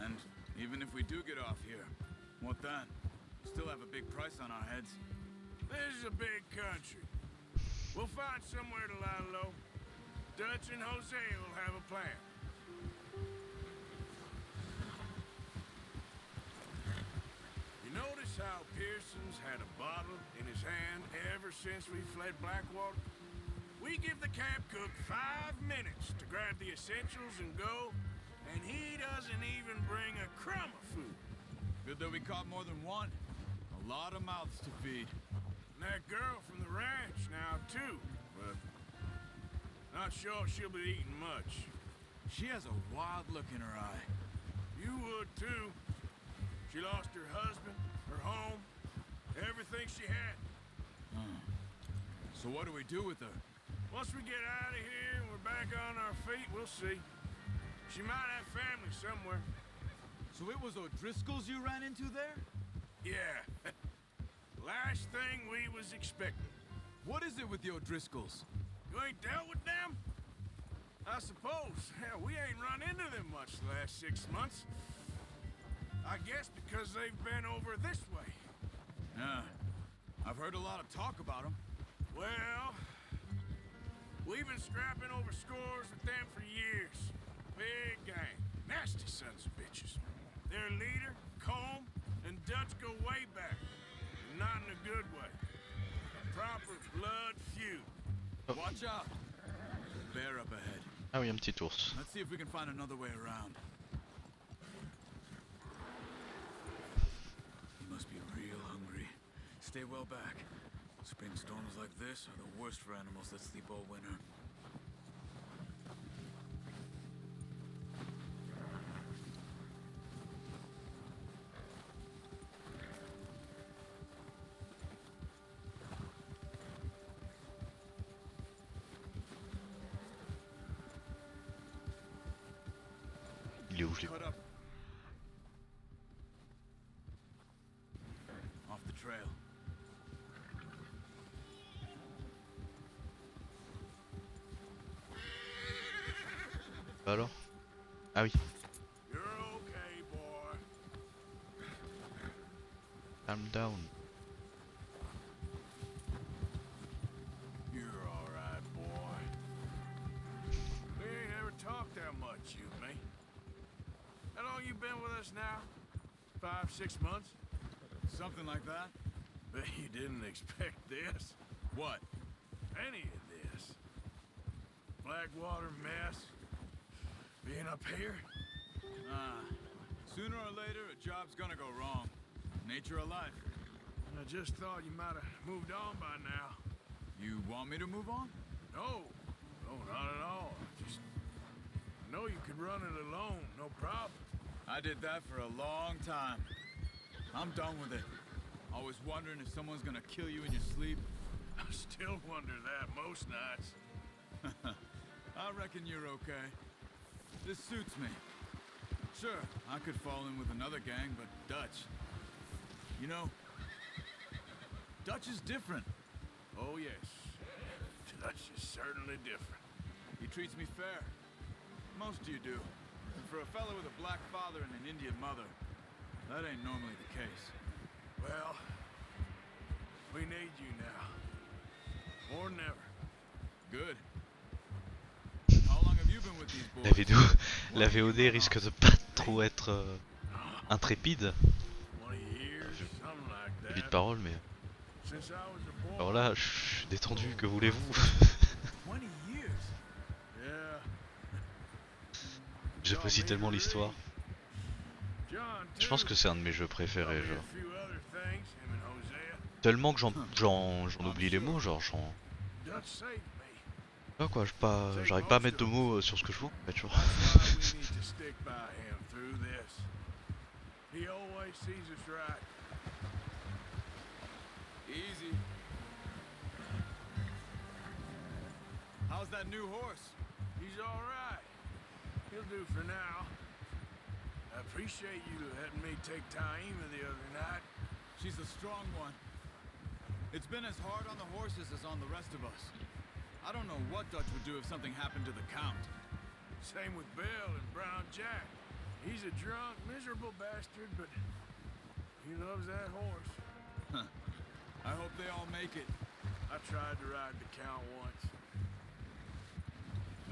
And even if we do get off here, what then? Still have a big price on our heads. This is a big country. We'll find somewhere to lie low. Dutch and Jose will have a plan. You notice how Pearson's had a bottle in his hand ever since we fled Blackwater? We give the camp cook 5 minutes to grab the essentials and go, and he doesn't even bring a crumb of food. Good that we caught more than one. A lot of mouths to feed. And that girl from the ranch now, too. But not sure she'll be eating much. She has a wild look in her eye. You would, too. She lost her husband, her home, everything she had. So what do we do with her? Once we get out of here and we're back on our feet, we'll see. She might have family somewhere. So it was O'Driscoll's you ran into there? Yeah. Last thing we was expecting. What is it with the O'Driscolls? You ain't dealt with them? I suppose. Hell, we ain't run into them much the last 6 months. I guess because they've been over this way. Yeah. I've heard a lot of talk about them. Well, we've been scrapping over scores with them for years. Big gang. Nasty sons of bitches. Their leader, Combe, and Dutch go way back. And not in a good way. A proper blood feud. Watch out. Bear up ahead. Ah oui, un petit ours. Let's see if we can find another way around. You must be real hungry. Stay well back. Spring storms like this are the worst for animals that sleep all winter. Il est où, je l'ai... Cut up. Off the trail. Alors? Ah oui. You're okay, boy. Calm down. You're all right, boy. We ain't ever talked that much, you and me. How long you been with us now? 5, 6 months? Something like that? Bet you didn't expect this. What? Any of this. backwater mess. Being up here? Sooner or later, a job's gonna go wrong. Nature of life. I just thought you might have moved on by now. You want me to move on? No, not at all. Just know you could run it alone, no problem. I did that for a long time. I'm done with it. Always wondering if someone's gonna kill you in your sleep. I still wonder that most nights. I reckon you're okay. This suits me. Sure, I could fall in with another gang, but Dutch... You know, Dutch is different. Oh, yes. Dutch is certainly different. He treats me fair. Most of you do. And for a fellow with a black father and an Indian mother, that ain't normally the case. Well, we need you now. More than ever. Good. How long have you been with these boys? La VOD risque de pas trop être intrépide. Vite de parole, mais. Alors là, je suis détendu, que voulez-vous? J'apprécie tellement l'histoire. Je pense que c'est un de mes jeux préférés, genre. Tellement que j'en oublie les mots, genre ah quoi, j'arrive pas à mettre de mots sur ce que je vois, en fait, genre. Easy. How's that new horse? He's all right. He'll do for now. I appreciate you letting me take Taima the other night. She's a strong one. It's been as hard on the horses as on the rest of us. I don't know what Dutch would do if something happened to the Count. Same with Bill and Brown Jack. He's a drunk, miserable bastard, but he loves that horse. Huh. I hope they all make it. I tried to ride the Count once.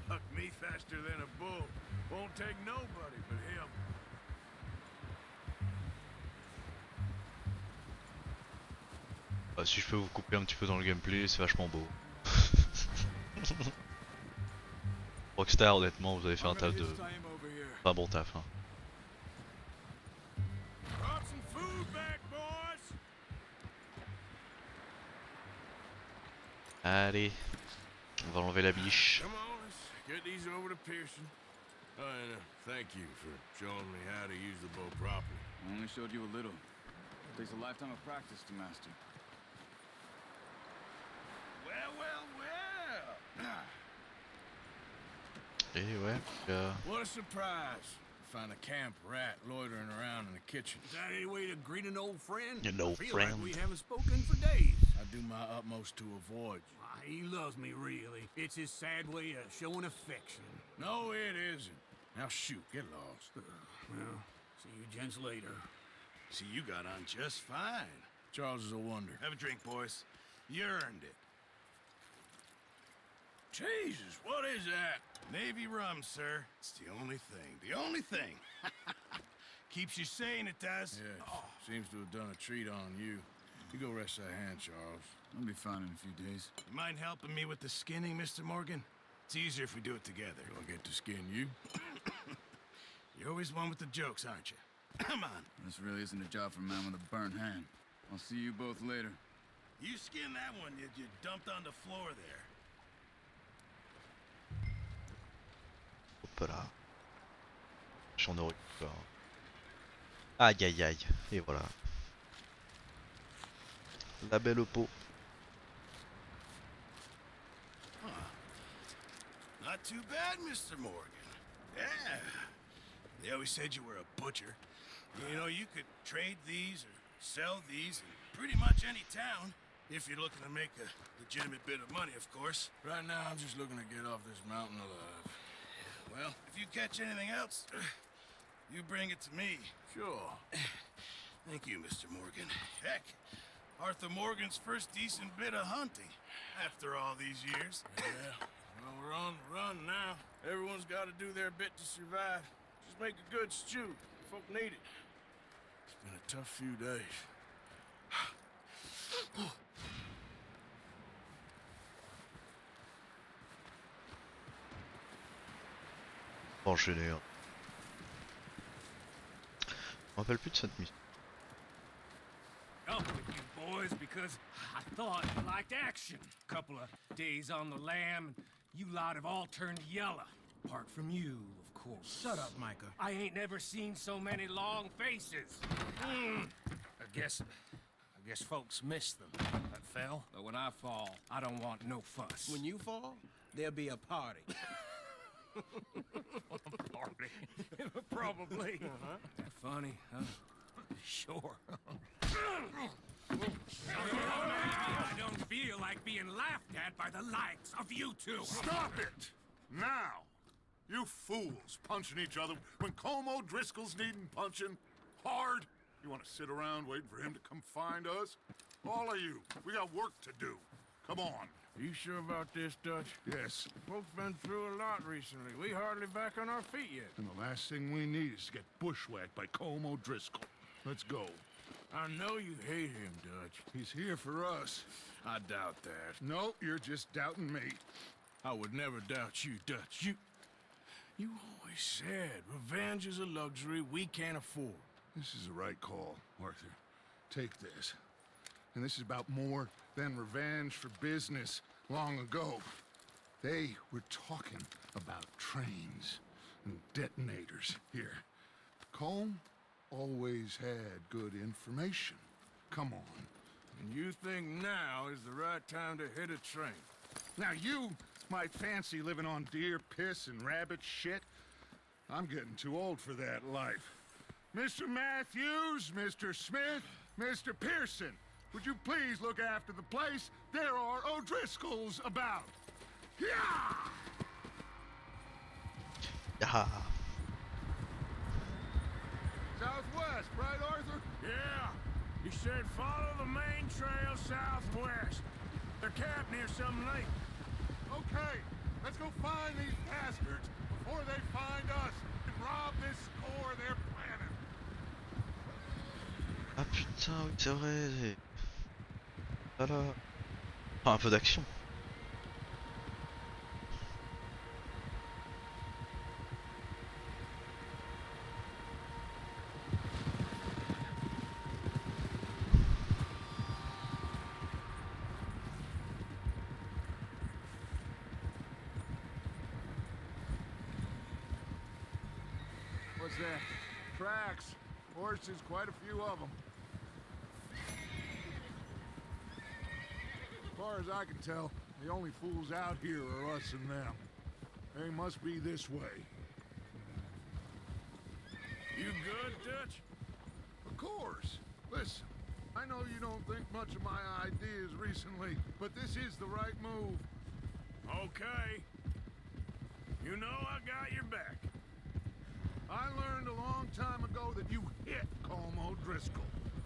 Bucked me faster than a bull. Won't take nobody but him. Bah, si je peux vous couper un petit peu dans le gameplay, c'est vachement beau. Rockstar, honnêtement, vous avez fait un taf de... Pas un bon taf, hein. Allez, on va enlever la biche. Get these over to Pearson. Oh, and thank you for showing me how to use the bow properly. I only showed you a little. It takes a lifetime of practice to master. Well. Et ouais, What a surprise. Find a camp rat loitering around in the kitchen. Is that any way to greet an old friend? An old I feel friend. like we haven't spoken for days. I do my utmost to avoid you. He loves me, really. It's his sad way of showing affection. No, it isn't. Now shoot, get lost. Well, see you gents later. See, you got on just fine. Charles is a wonder. Have a drink, boys. You earned it. Jesus, what is that? Navy rum, sir. It's the only thing. The only thing. Keeps you sane, it does. Yes, seems to have done a treat on you. You go rest that hand, Charles. I'll be fine in a few days. You mind helping me with the skinning, Mr. Morgan? It's easier if we do it together. Do I get to skin you? You're always one with the jokes, aren't you? Come on. This really isn't a job for a man with a burnt hand. I'll see you both later. You skinned that one you dumped on the floor there. hop là. J'en aurais eu peur. Aïe aïe aïe. Et voilà. La belle peau. Not too bad, Mr. Morgan. Yeah. They always said you were a butcher. You know, you could trade these or sell these in pretty much any town. If you're looking to make a legitimate bit of money, of course. Right now, I'm just looking to get off this mountain alive. Well, if you catch anything else, you bring it to me. Sure. Thank you, Mr. Morgan. Heck, Arthur Morgan's first decent bit of hunting after all these years. Yeah. Well, we're on the run now. Everyone's got to do their bit to survive. Just make a good stew. Folk need it. It's been a tough few days. Enchaîné. Hein. Je me rappelle plus de cette mission. Up with you boys because I thought you liked action. Couple of days on the lam, and you lot have all turned yellow. Apart from you, of course. Shut up, Micah. I ain't never seen so many long faces. I guess folks miss them. That fell. But when I fall, I don't want no fuss. When you fall, there'll be a party. Party. Probably. That funny, huh? Sure. I don't feel like being laughed at by the likes of you two. Stop it! Now! You fools punching each other when Colm O'Driscoll's needing punching hard. You want to sit around waiting for him to come find us? All of you, we got work to do. Come on. You sure about this, Dutch? Yes. Folks been through a lot recently. We hardly back on our feet yet. And the last thing we need is to get bushwhacked by Colm O'Driscoll. Let's go. I know you hate him, Dutch. He's here for us. I doubt that. No, you're just doubting me. I would never doubt you, Dutch. You always said revenge is a luxury we can't afford. This is the right call, Arthur. Take this. And this is about more than revenge for business long ago. They were talking about trains and detonators here. Colm always had good information. Come on. And you think now is the right time to hit a train? Now you might fancy living on deer piss and rabbit shit. I'm getting too old for that life. Mr. Matthews, Mr. Smith, Mr. Pearson, would you please look after the place? There are O'Driscolls about. Yeah! Yeah. Southwest, right, Arthur? Yeah. He said follow the main trail southwest. They're camped near some lake. Okay, let's go find these bastards before they find us and rob this score they're planning. Ah putain, oui, c'est vrai. Voilà. Enfin, un peu d'action. What's that? Tracks. Horses, quite a few of them. As far as I can tell, the only fools out here are us and them. They must be this way. You good, Dutch? Of course. Listen, I know you don't think much of my ideas recently, but this is the right move. Okay. You know I got your back. I learned a long time ago that you hit Colm O'Driscoll.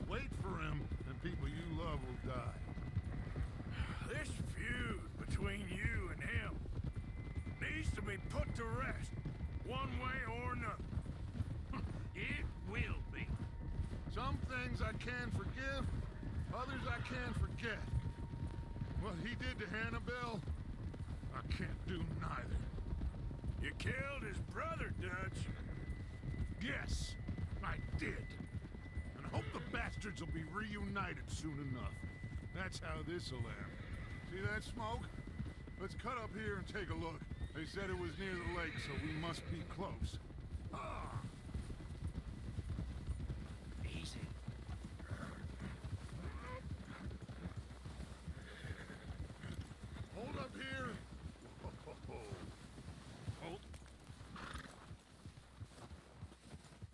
Wait for him, and people you love will die. This feud between you and him needs to be put to rest, one way or another. It will be. Some things I can forgive, others I can't forget. What he did to Hannibal, I can't do neither. You killed his brother, Dutch. Yes, I did. And I hope the bastards will be reunited soon enough. That's how this'll end. See that smoke? Let's cut up here and take a look. They said it was near the lake, so we must be close. Ah. Easy. Hold up here. Hold.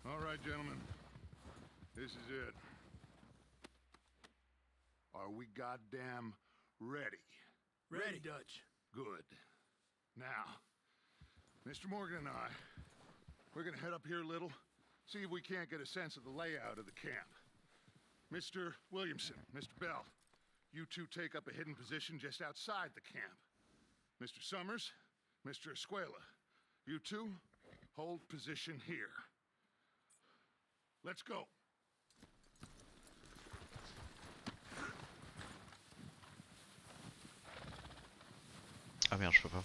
All right, gentlemen. This is it. Are we goddamn ready? Ready, Dutch. Good. Now, Mr. Morgan and I, we're gonna head up here a little, see if we can't get a sense of the layout of the camp. Mr. Williamson, Mr. Bell, you two take up a hidden position just outside the camp. Mr. Summers, Mr. Escuela, you two hold position here. Let's go. Ah merde, je peux pas.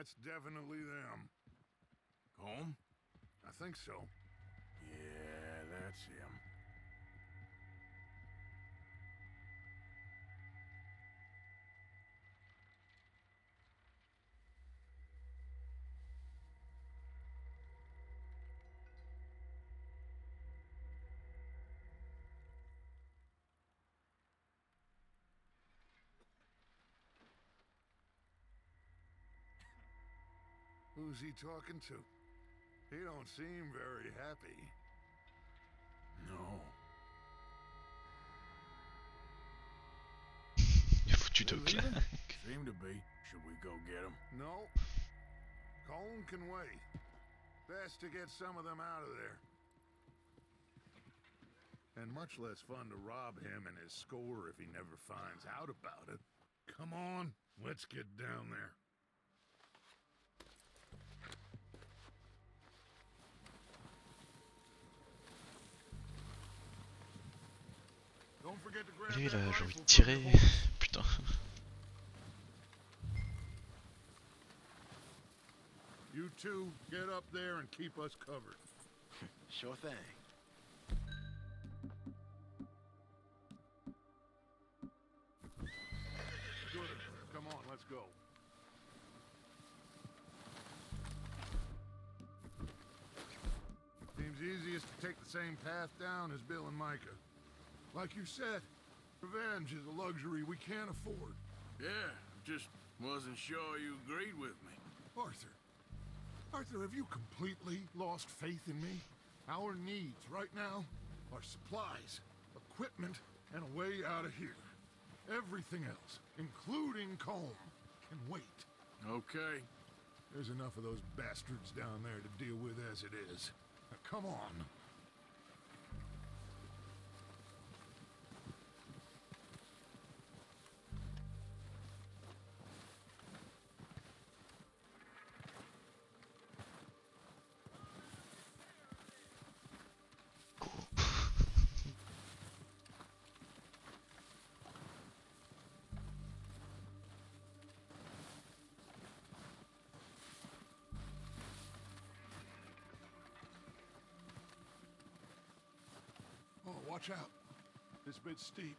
That's definitely them. Home? I think so. Yeah, that's him. Who's he talking to? He don't seem very happy. No. Foutu de claque. Seem to be. Should we go get him? No. Colm can wait. Best to get some of them out of there. And much less fun to rob him and his score if he never finds out about it. Come on, let's get down there. Don't forget to grab Lui that là, j'ai envie rifle de tirer. from the horse. Putain. You two, get up there and keep us covered. Sure thing. Good. Come on, let's go. Seems easiest to take the same path down as Bill and Micah. Like you said, revenge is a luxury we can't afford. Yeah, just wasn't sure you agreed with me. Arthur, have you completely lost faith in me? Our needs right now are supplies, equipment, and a way out of here. Everything else, including Colm, can wait. Okay. There's enough of those bastards down there to deal with as it is. Now, come on. Oh, watch out. This bit's steep.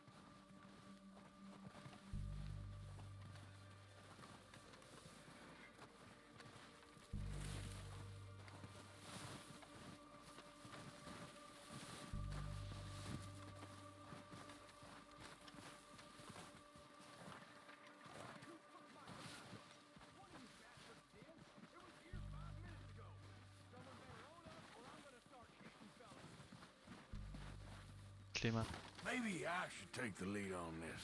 Les mains. Maybe I should take the lead on this.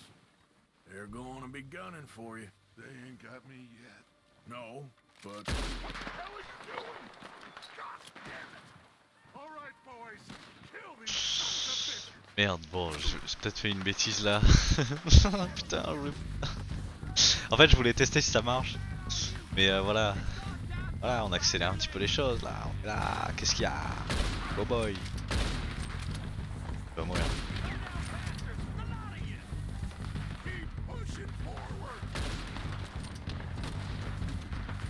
They're going to be gunning for you. They ain't got me yet. No, but... What the hell are you doing? God damn it! All right, boys. Kill these sons of bitches. Merde, bon, j'ai peut-être fait une bêtise là. Putain, en fait, je voulais tester si ça marche. Mais voilà. Voilà, on accélère un petit peu les choses là. On est là, qu'est-ce qu'il y a? Oh boy. Il va mourir.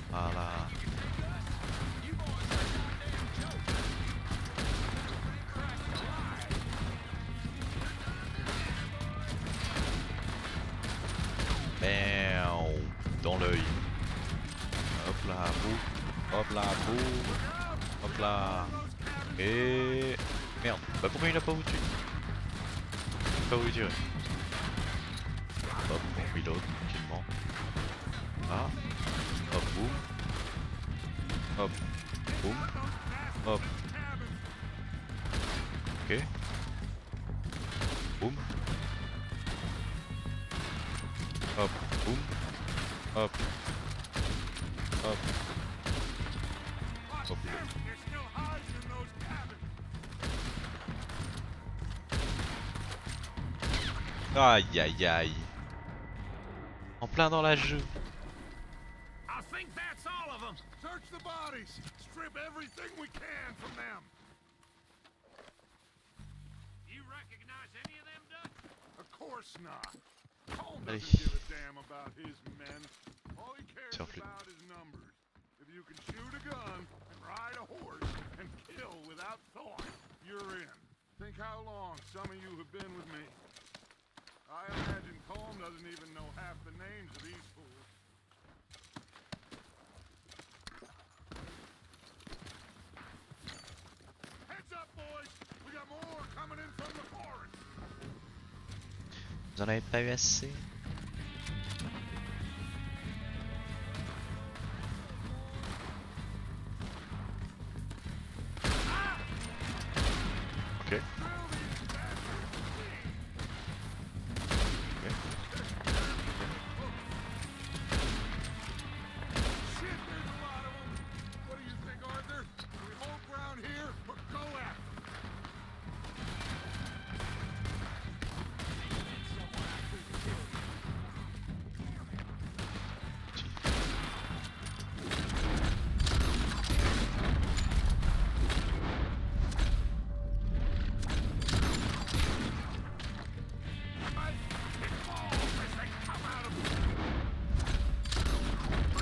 Voilà. Bam, dans l'œil. Hop là, boum. Hop là, boum. Hop là. Et... Merde, bah pourquoi il a pas où tuer? Pas où tirer. Hop, on reload tranquillement. Là. Hop, boum. Hop, boum. Hop. Ok. Boum. Hop, boum. Hop. Hop. Hop. Aïe aïe aïe. En plein dans la joue. I think that's all of them. Search the bodies. Strip everything we can from them. You recognize any of them, Dutch? Of course not. Colm Allez. doesn't give a damn about his men. All he cares Surfle. about is numbers. If you can shoot a gun and ride a horse and kill without thought, you're in. Think how long some of you have been with me. I imagine Colm doesn't even know half the names of these fools. Heads up, boys! We got more coming in from the forest! Vous en avez pas eu assez? Ok.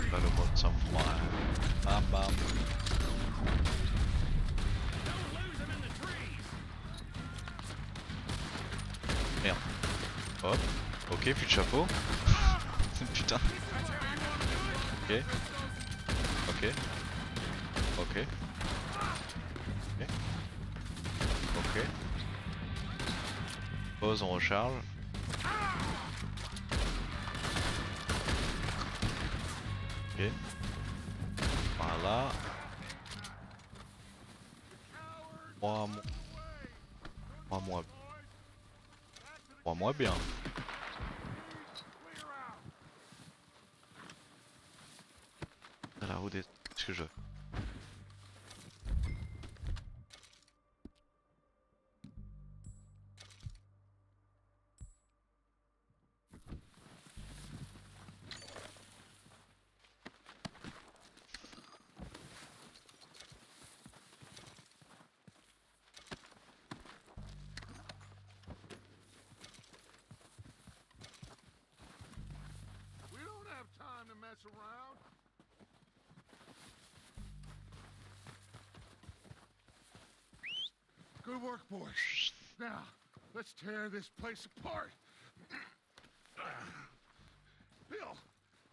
Là, le mode sang-froid. Bam bam. Merde. Hop. Ok, plus de chapeau. Putain. Ok. Ok. Ok. Ok. Ok. Pause, on recharge. Ok. Voilà. 3 mois bien. À la roue des... ce que je veux. We don't have time to mess around. Good work, boys. Now, let's tear this place apart. Bill,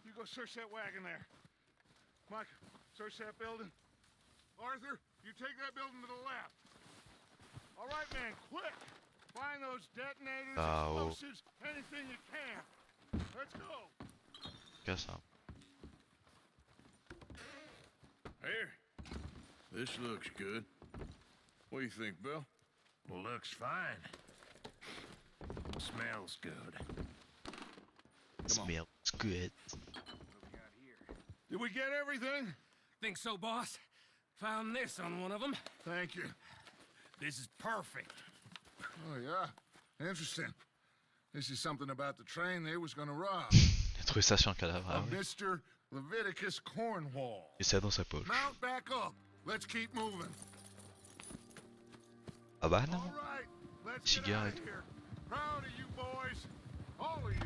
you go search that wagon there. Mike, search that building. Arthur, you take that building to the left. All right, man, quick. Find those detonators, explosives, anything you can. Let's go. Casse ça. Here. This looks good. What do you think, Bill? Looks fine. Smells good. Smells good. Did we get everything? Think so, boss? Found this on one of them. Thank you. This is perfect. Oh, yeah? Interesting. This is something about the train they was gonna rob. Il a trouvé ça sur un cadavre. Ah, ouais. Mr. Leviticus Cornwall. Et ça dans sa poche. Mount back up. Let's keep moving. Ah bah non. All right, let's get out Cigarette. of here. Proud of you boys. All of you.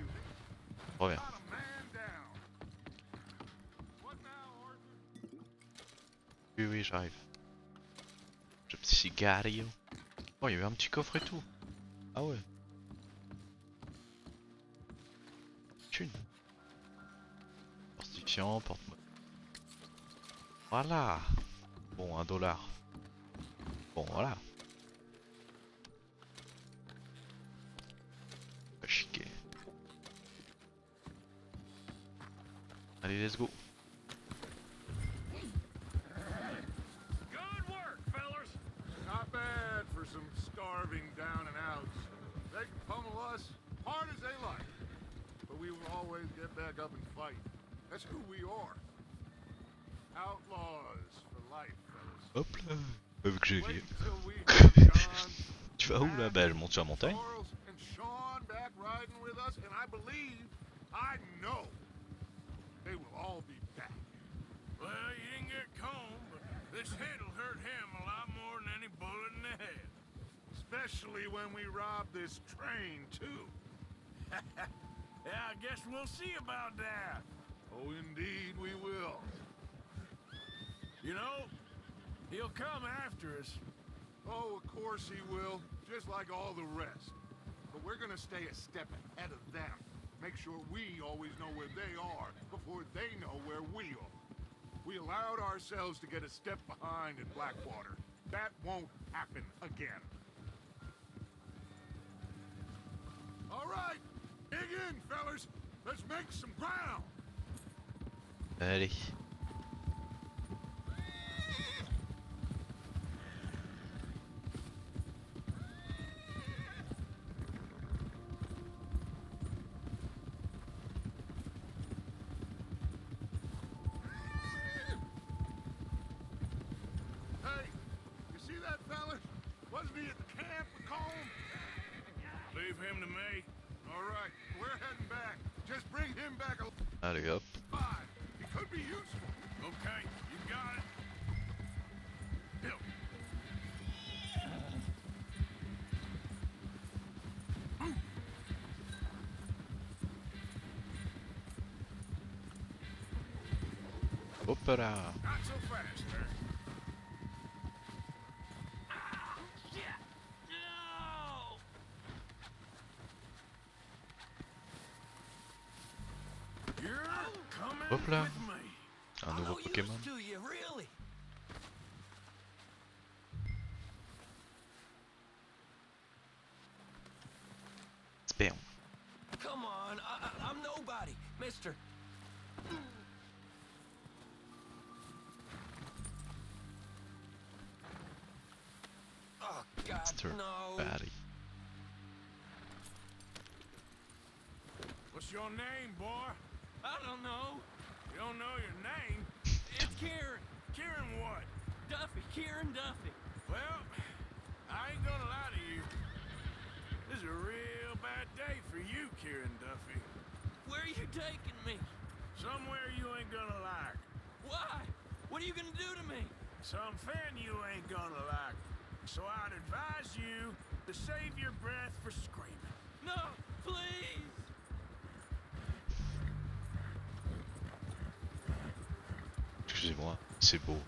Reviens. Not a man down. What now, Arthur? Oui, oui, j'arrive. Le petit cigario. Oh, il y avait un petit coffre et tout. Ah ouais. Thune. Fortifiant, porte-moi. Voilà. Bon, $1. Bon, voilà. Pas chiquer. Allez, let's go. Good work, fellas. Not bad for some starving down and outs. They can pummel us hard as they like. But we will always get back up and fight. That's who we are. Outlaws for life, fellas. Hop là. Vu que j'ai Wait vu. until we have John, Tu vas où là? Bah, je monte sur la montagne. Charles, and Sean back riding with us, and I believe, I know, they will all be back. Well, you didn't get Colm, but this hit'll hurt him a lot more than any bullet in the head. Especially when we rob this train, too. Yeah, I guess we'll see about that. Oh, indeed we will. You know, he'll come after us. Oh, of course he will, just like all the rest. But we're gonna stay a step ahead of them. Make sure we always know where they are before they know where we are. We allowed ourselves to get a step behind in Blackwater. That won't happen again. All right, dig in, fellas. Let's make some ground. Allez. Hey, you see that fella? Wasn't he at the camp with Colm? Leave him to me. All right, we're heading back. Just bring him back Allez hop. alive. He could be useful. Okay, you got it. Bill. Hop là. Not so fast, sir. You're coming Hop là. with me. Un nouveau Pokémon. Do you really? Spam. Come on, I'm nobody, mister. Oh, God, Mr. no. Batty. What's your name, boy? I don't know. You don't know your name? It's Kieran. Kieran what? Duffy, Kieran Duffy. Well, I ain't gonna lie to you. This is a real bad day for you, Kieran Duffy. Where are you taking me? Somewhere you ain't gonna like. Why? What are you gonna do to me? Something you ain't gonna like. So I'd advise you to save your breath for screaming. No, please. Excusez-moi, c'est beau.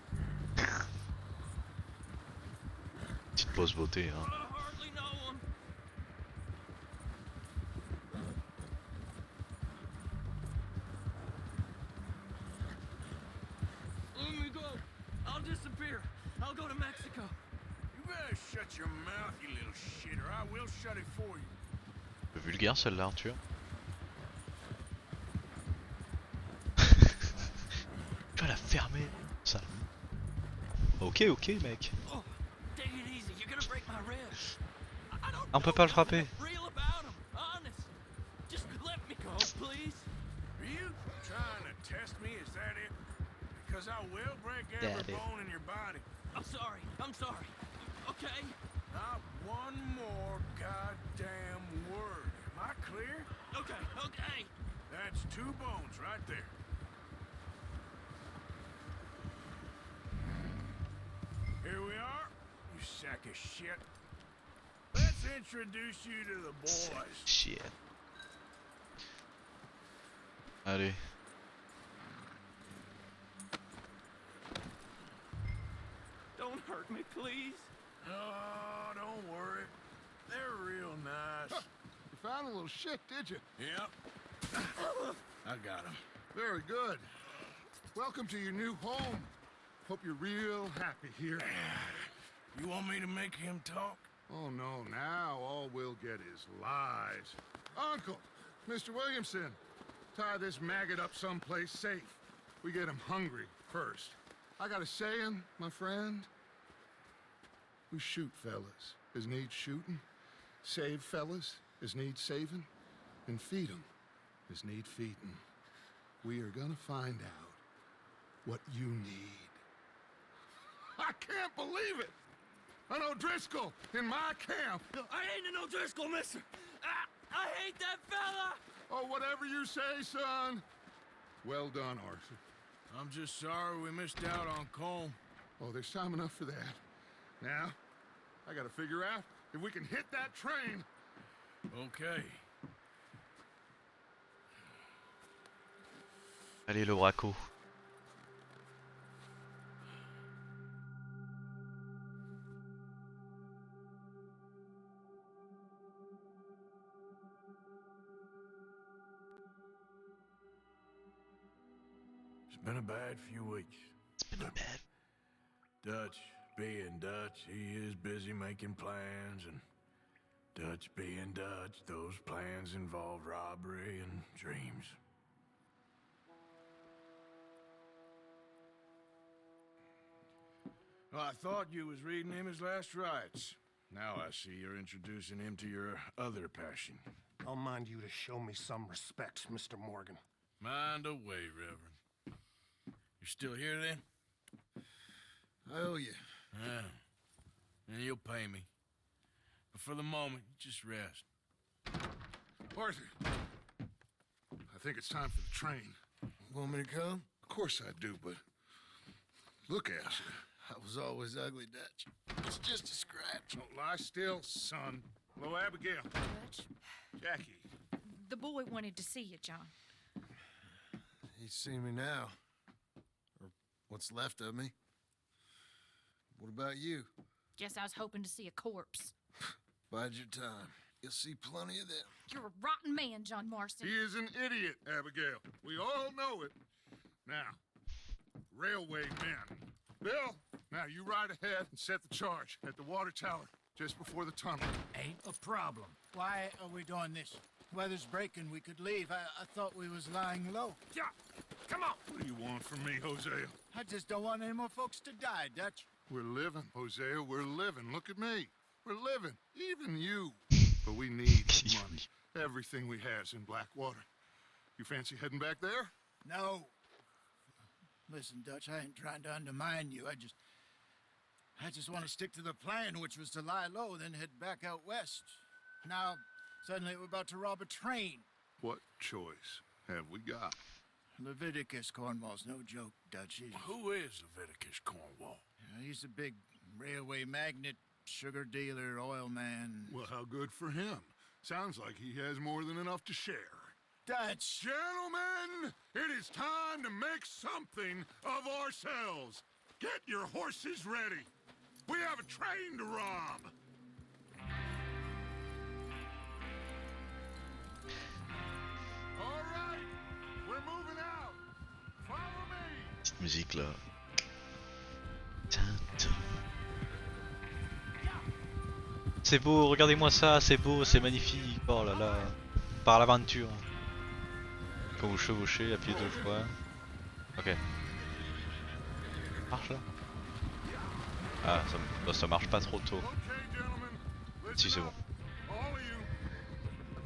Petite pause beauté, hein. I hardly know him. Let me go. I'll disappear. I'll go to Mexico. You better shut your mouth, you little shit, or I will shut it for you. Un peu vulgaire celle-là, Arthur. Tu vas la fermer, ça. Ok, ok, mec. Oh, take it easy. You're gonna break my ribs. I don't On peut pas le frapper. real about him. Honest. Just let me go, please. Are you trying to test me? Is that it? Because I will break every Daddy. bone in your body. I'm sorry. I'm sorry. Okay? Not one more goddamn word. Am I clear? Okay, okay. That's 2 bones right there. Here we are, you sack of shit. Let's introduce you to the boys. Shit. Allez. Don't hurt me, please. Oh, don't worry. They're real nice. You found a little shit, did you? Yep. I got him. Very good. Welcome to your new home. Hope you're real happy here. You want me to make him talk? Oh, no, now all we'll get is lies. Uncle, Mr. Williamson, tie this maggot up someplace safe. We get him hungry first. I got a saying, my friend. We shoot fellas as need shooting, save fellas as need saving, and feed 'em as need feeding. We are gonna find out what you need. I can't believe it! An O'Driscoll in my camp! I ain't an O'Driscoll, mister. I hate that fella. Oh, whatever you say, son. Well done, Arthur. I'm just sorry we missed out on Colm. Oh, there's time enough for that. Now, I gotta figure out if we can hit that train. Okay. Allez, le braco. It's been a bad few weeks. It's been bad. Dutch, being Dutch, he is busy making plans, and Dutch being Dutch, those plans involve robbery and dreams. Well, I thought you was reading him his last rites. Now I see you're introducing him to your other passion. I'll mind you to show me some respect, Mr. Morgan. Mind away, Reverend. You're still here, then? I owe you. Yeah. And you'll pay me. But for the moment, just rest. Arthur, I think it's time for the train. Want me to come? Of course I do, but look at you. I was always ugly, Dutch. It's just a scratch. Don't lie still, son. Hello, Abigail. Dutch, Jackie. the boy wanted to see you, John. He's seen me now. Or what's left of me. What about you? Guess I was hoping to see a corpse. Bide your time. You'll see plenty of them. You're a rotten man, John Marston. He is an idiot, Abigail. We all know it. Now, railway men. Bill, now you ride ahead and set the charge at the water tower just before the tunnel. Ain't a problem. Why are we doing this? Weather's breaking. We could leave. I thought we was lying low. Yeah, come on. What do you want from me, Hosea? I just don't want any more folks to die, Dutch. We're living, Hosea. We're living. Look at me. We're living. Even you. But we need money. Everything we has in Blackwater. You fancy heading back there? No. Listen, Dutch, I ain't trying to undermine you. I just want to stick to the plan, which was to lie low, then head back out west. Now, suddenly we're about to rob a train. What choice have we got? Leviticus Cornwall's no joke, Dutch. Who is Leviticus Cornwall? He's a big railway magnate, sugar dealer, oil man. Well, how good for him. Sounds like he has more than enough to share. Dutch! Gentlemen, it is time to make something of ourselves. Get your horses ready. We have a train to rob. All right, we're moving out. Follow me. Petite musique là. C'est beau, regardez-moi ça, c'est beau, c'est magnifique. Oh là là. Par l'aventure. Quand vous chevauchez, appuyez 2 fois. Ok. Marche là. Ah, ça marche pas trop tôt. Si, c'est bon.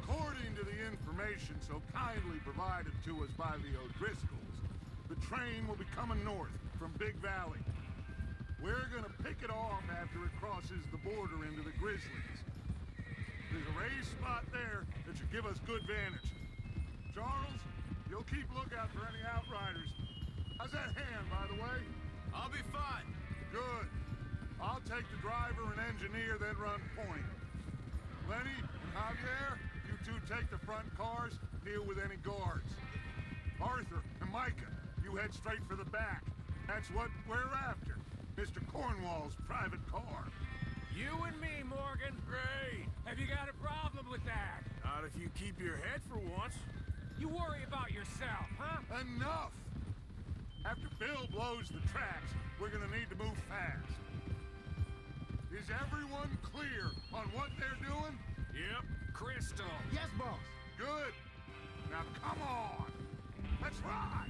According to the information so kindly provided to us by the O'Driscolls, the train will be coming north from Big Valley. We're gonna pick it off after it crosses the border into the Grizzlies. There's a raised spot there that should give us good vantage. Charles, you'll keep lookout for any outriders. How's that hand, by the way? I'll be fine. Good. I'll take the driver and engineer, then run point. Lenny and Javier, you two take the front cars, deal with any guards. Arthur and Micah, you head straight for the back. That's what we're after. Mr. Cornwall's private car. You and me, Morgan. Great. Have you got a problem with that? Not if you keep your head for once. You worry about yourself, huh? Enough! After Bill blows the tracks, we're gonna need to move fast. Is everyone clear on what they're doing? Yep. Crystal. Yes, boss. Good. Now come on. Let's ride.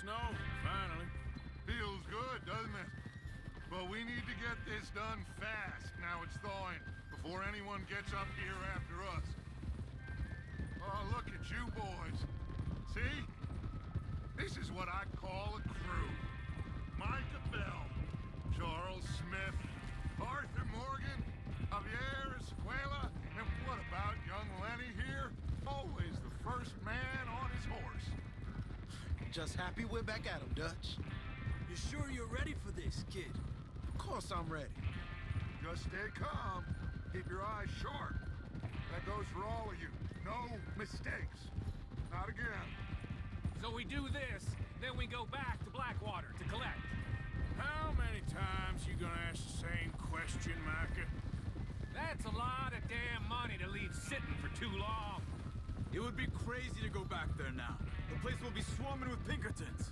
Snow, finally. Feels good, doesn't it? But we need to get this done fast. Now it's thawing, before anyone gets up here after us. Oh, look at you boys. See? This is what I call a crew. Micah Bell, Charles Smith, Just happy we're back at 'em, Dutch. You sure you're ready for this, kid? Of course I'm ready. Just stay calm. Keep your eyes sharp. That goes for all of you. No mistakes. Not again. So we do this, then we go back to Blackwater to collect. How many times you gonna ask the same question, Micah? That's a lot of damn money to leave sitting for too long. It would be crazy to go back there now. The place will be swarming with Pinkertons.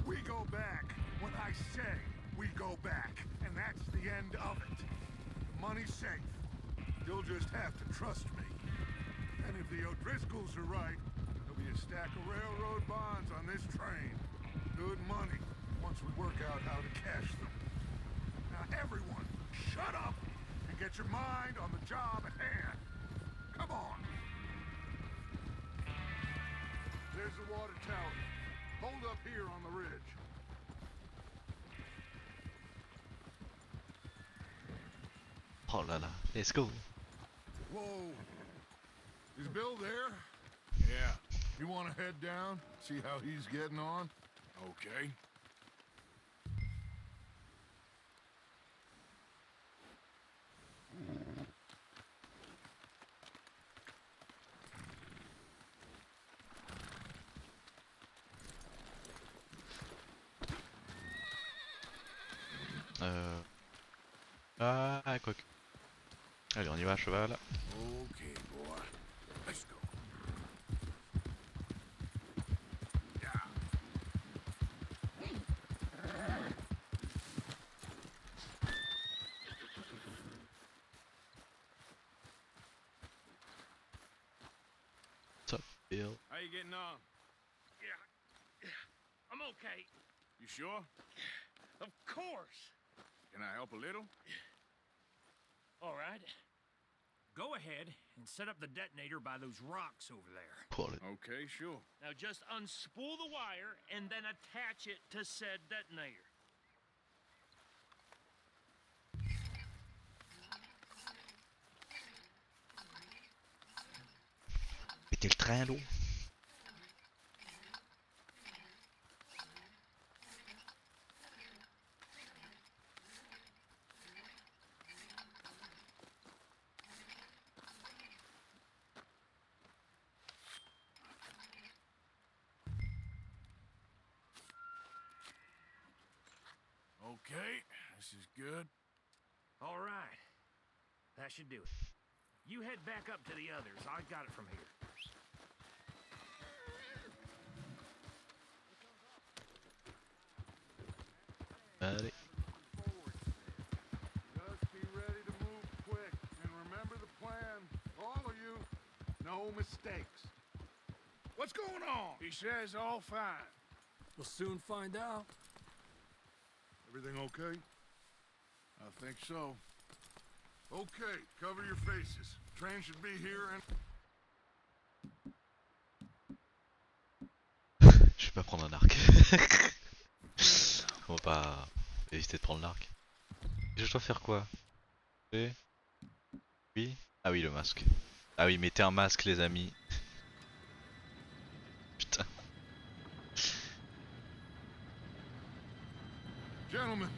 We go back when I say we go back, and that's the end of it. The money's safe. You'll just have to trust me. And if the O'Driscolls are right, there'll be a stack of railroad bonds on this train. Good money, once we work out how to cash them. Now everyone, shut up and get your mind on the job at hand. Come on. There's the water tower. Hold up here on the ridge. Oh là là, let's go. Whoa. Is Bill there? Yeah. You want to head down? See how he's getting on? Okay. Ah, quoique. Allez, on y va à cheval. Okay, boy. Let's go. Yeah. What's up, Bill? How you getting on? Yeah. I'm okay. You sure? Of course. Can I help a little? All right. Go ahead and set up the detonator by those rocks over there. Pull it. Okay, sure. Now just unspool the wire and then attach it to said detonator. Péter le train, l'eau. Okay, this is good. All right. That should do it. You head back up to the others. I got it from here. Allez. Just be ready to move quick. And remember the plan. All of you, no mistakes. What's going on? He says all fine. We'll soon find out. Everything okay? I think so. Okay, cover your faces. Train should be here and... Je vais pas prendre un arc. On va pas éviter de prendre l'arc. Je dois faire quoi? Oui? Ah oui, le masque. Ah oui, mettez un masque, les amis. Putain. Gentlemen.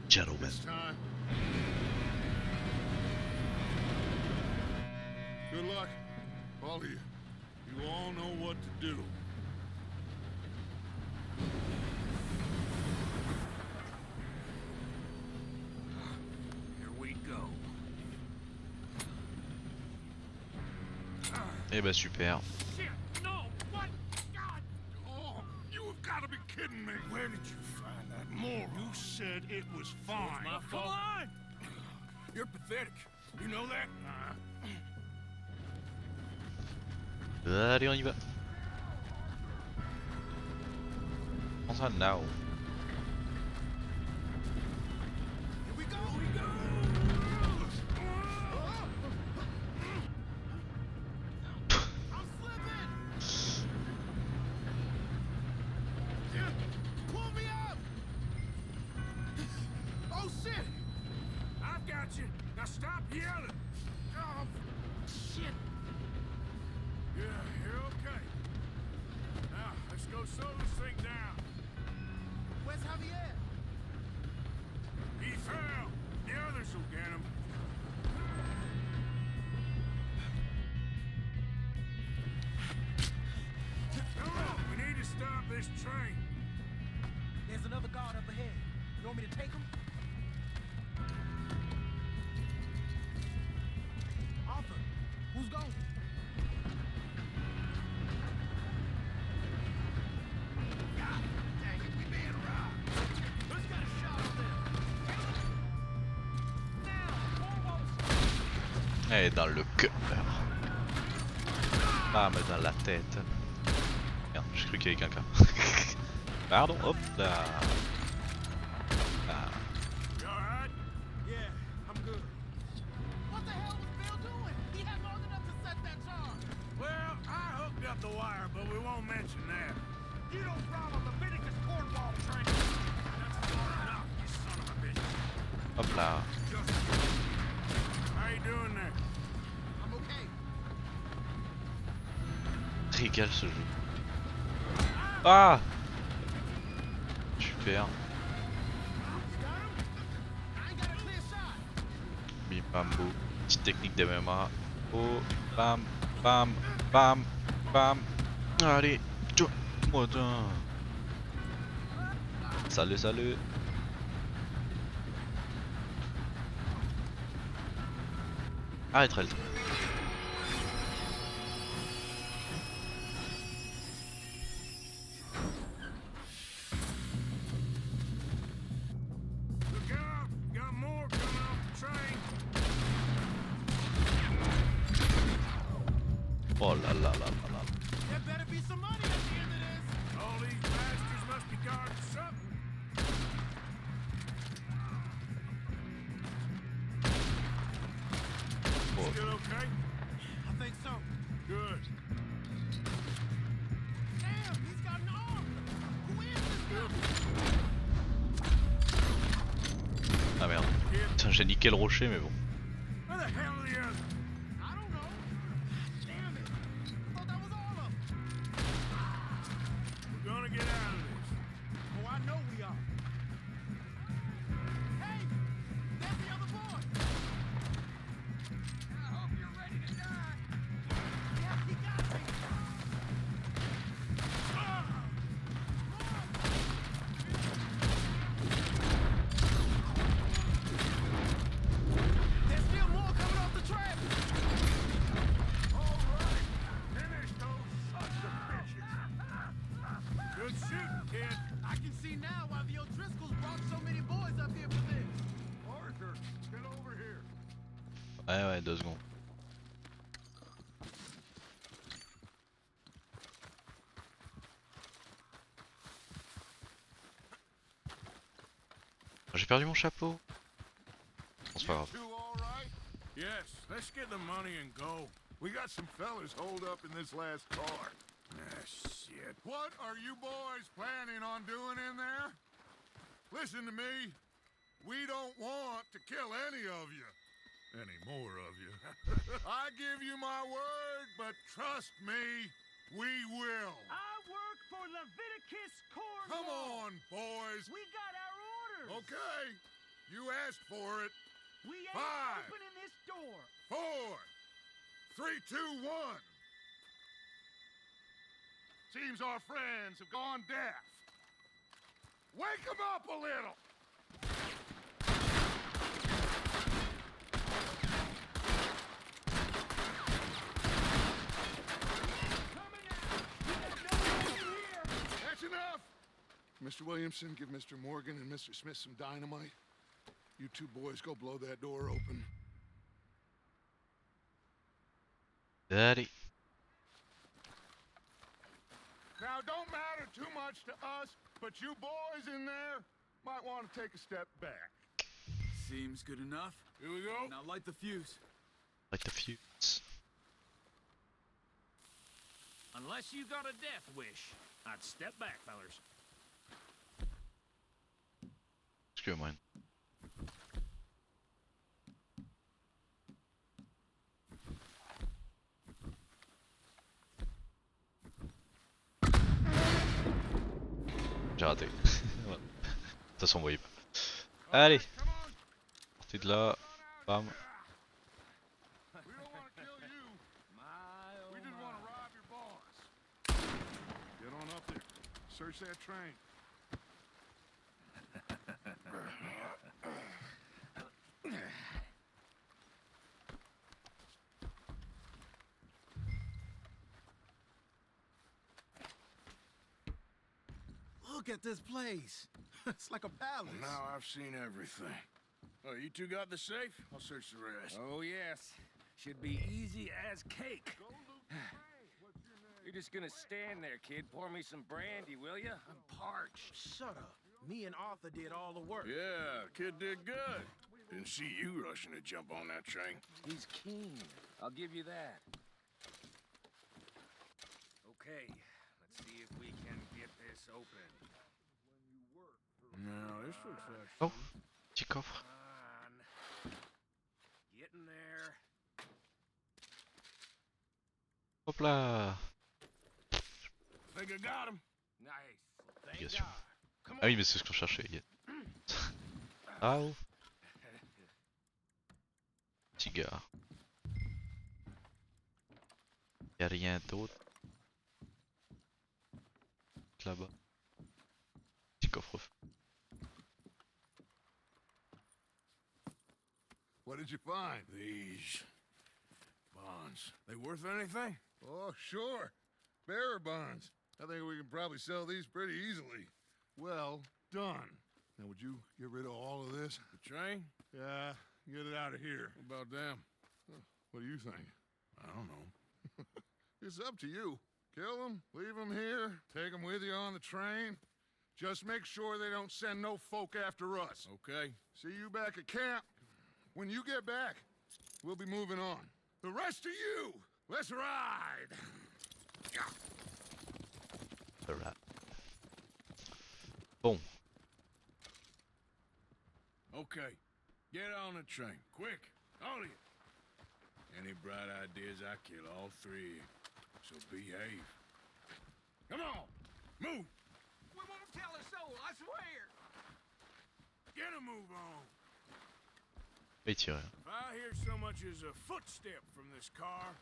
Gentlemen. It's time. Good luck, all of you. You all know what to do. Here we go. Eh bah super. Shit! No! What? God! Oh, you have got to be kidding me. Where did you find that moron? You said it was fine. My fault. Come on! You're pathetic. You know that? Allez, on y va. On s'en now. Here we go! Here we go! I'm slipping! Yeah, pull me up! Oh shit! I've got you. Now stop yelling. Oh shit! Yeah, you're okay. Now let's go Let's slow this thing down. Where's Javier? He fell. The others will get him. Come on, we need to stop this train. There's another guard up ahead. You want me to take him? Arthur, who's going? God dang it, we being robbed. Who's got a shot on them? Et dans le cœur. Bam dans la tête. Merde, j'ai cru qu'il y avait quelqu'un. Pardon, hop là. Ah. You alright? Yeah, I'm good. What the hell was Bill doing? He had long enough to set that charge. Well, I hooked up the wire, but we won't mention that. You don't rob a Leviticus cornball train. That's far enough, you son of a bitch. Hop là. How you doing there? I'm okay. Régale ce jeu. Ah! Super. Bim bam boum. Petite technique d'MMA. Oh, bam, bam, bam, bam. Allez, tchou, motin. Salut, salut. Arrête, Rel. Look out! Got more coming off the train. Oh là là là là là. There better be some money at the end of this. All these bastards must be guarding something. Oh. Still okay? I think so. Good. Damn, he's got an arm. Who is this guy? Ah merde. Putain, j'ai niqué le rocher, mais bon. Where the hell are the others? I don't know. Damn it. I thought that was all of them. We're gonna get out of this. Oh, I know we are. Hey, there's the other boy. I hope you're ready to die. Yeah, he got me. There's still more coming off the track. All right. Finish those sons of bitches. Good shooting, kid. I can see now why the O'Driscolls brought so many boys up here for this. Arthur, get over here. Ouais, ouais, 2 secondes. J'ai perdu mon chapeau. Bon, c'est pas grave. You two all right? Yes, let's get the money and go. We got some fellas holed up in this last car. Ah, shit. What are you boys planning on doing in there? Listen to me. We don't want to kill any of you. Any more of you. I give you my word, but trust me, we will. I work for Leviticus Cornwall. Come on, boys. We got our orders. Okay. You asked for it. We ain't 5, opening this door. 4, 3, 2, 1. Seems our friends have gone deaf. Wake them up a little. That's enough. Mr. Williamson, give Mr. Morgan and Mr. Smith some dynamite. You two boys go blow that door open. Daddy. Now, don't matter too much to us, but you boys in there might want to take a step back. Seems good enough. Here we go. Now light the fuse. Like the fuse. Unless you got a death wish, I'd step back, fellers. Excuse-moi. J'ai raté. Voilà. De toute façon, vous voyez pas. Allez, sortez de là. Bam. We don't want to kill you. We just want to rob your boss. Get on up there. Search that train. Look at this place. It's like a palace. Well, now I've seen everything. Oh, you two got the safe? I'll search the rest. Oh, yes. Should be easy as cake. You're just gonna stand there, kid. Pour me some brandy, will ya? I'm parched. Shut up. Me and Arthur did all the work. Yeah, kid did good. Didn't see you rushing to jump on that train. He's keen. I'll give you that. Okay, let's see if we can get this open. No, this looks like... Oh, petit coffre. Come on. Get in there. Hop là. Think I got him. Nice. Thank Bien sûr. God. Come Ah oui, on. mais c'est ce qu'on cherchait. Ah oh. Petit gars. Y'a rien d'autre. Là-bas. Petit coffre. What did you find? These bonds. They worth anything? Oh, sure. Bearer bonds. I think we can probably sell these pretty easily. Well done. Now, would you get rid of all of this? The train? Yeah, get it out of here. What about them? What do you think? I don't know. It's up to you. Kill them, leave them here, take them with you on the train. Just make sure they don't send no folk after us. Okay. See you back at camp. When you get back, we'll be moving on. The rest of you, let's ride! Alright. Bon. Okay. Get on the train. Quick. All of you. Any bright ideas, I kill all three. So behave. Come on. Move. We won't tell a soul, I swear. Get a move on. Mais il tire rien. If I hear so much as a footstep from this car,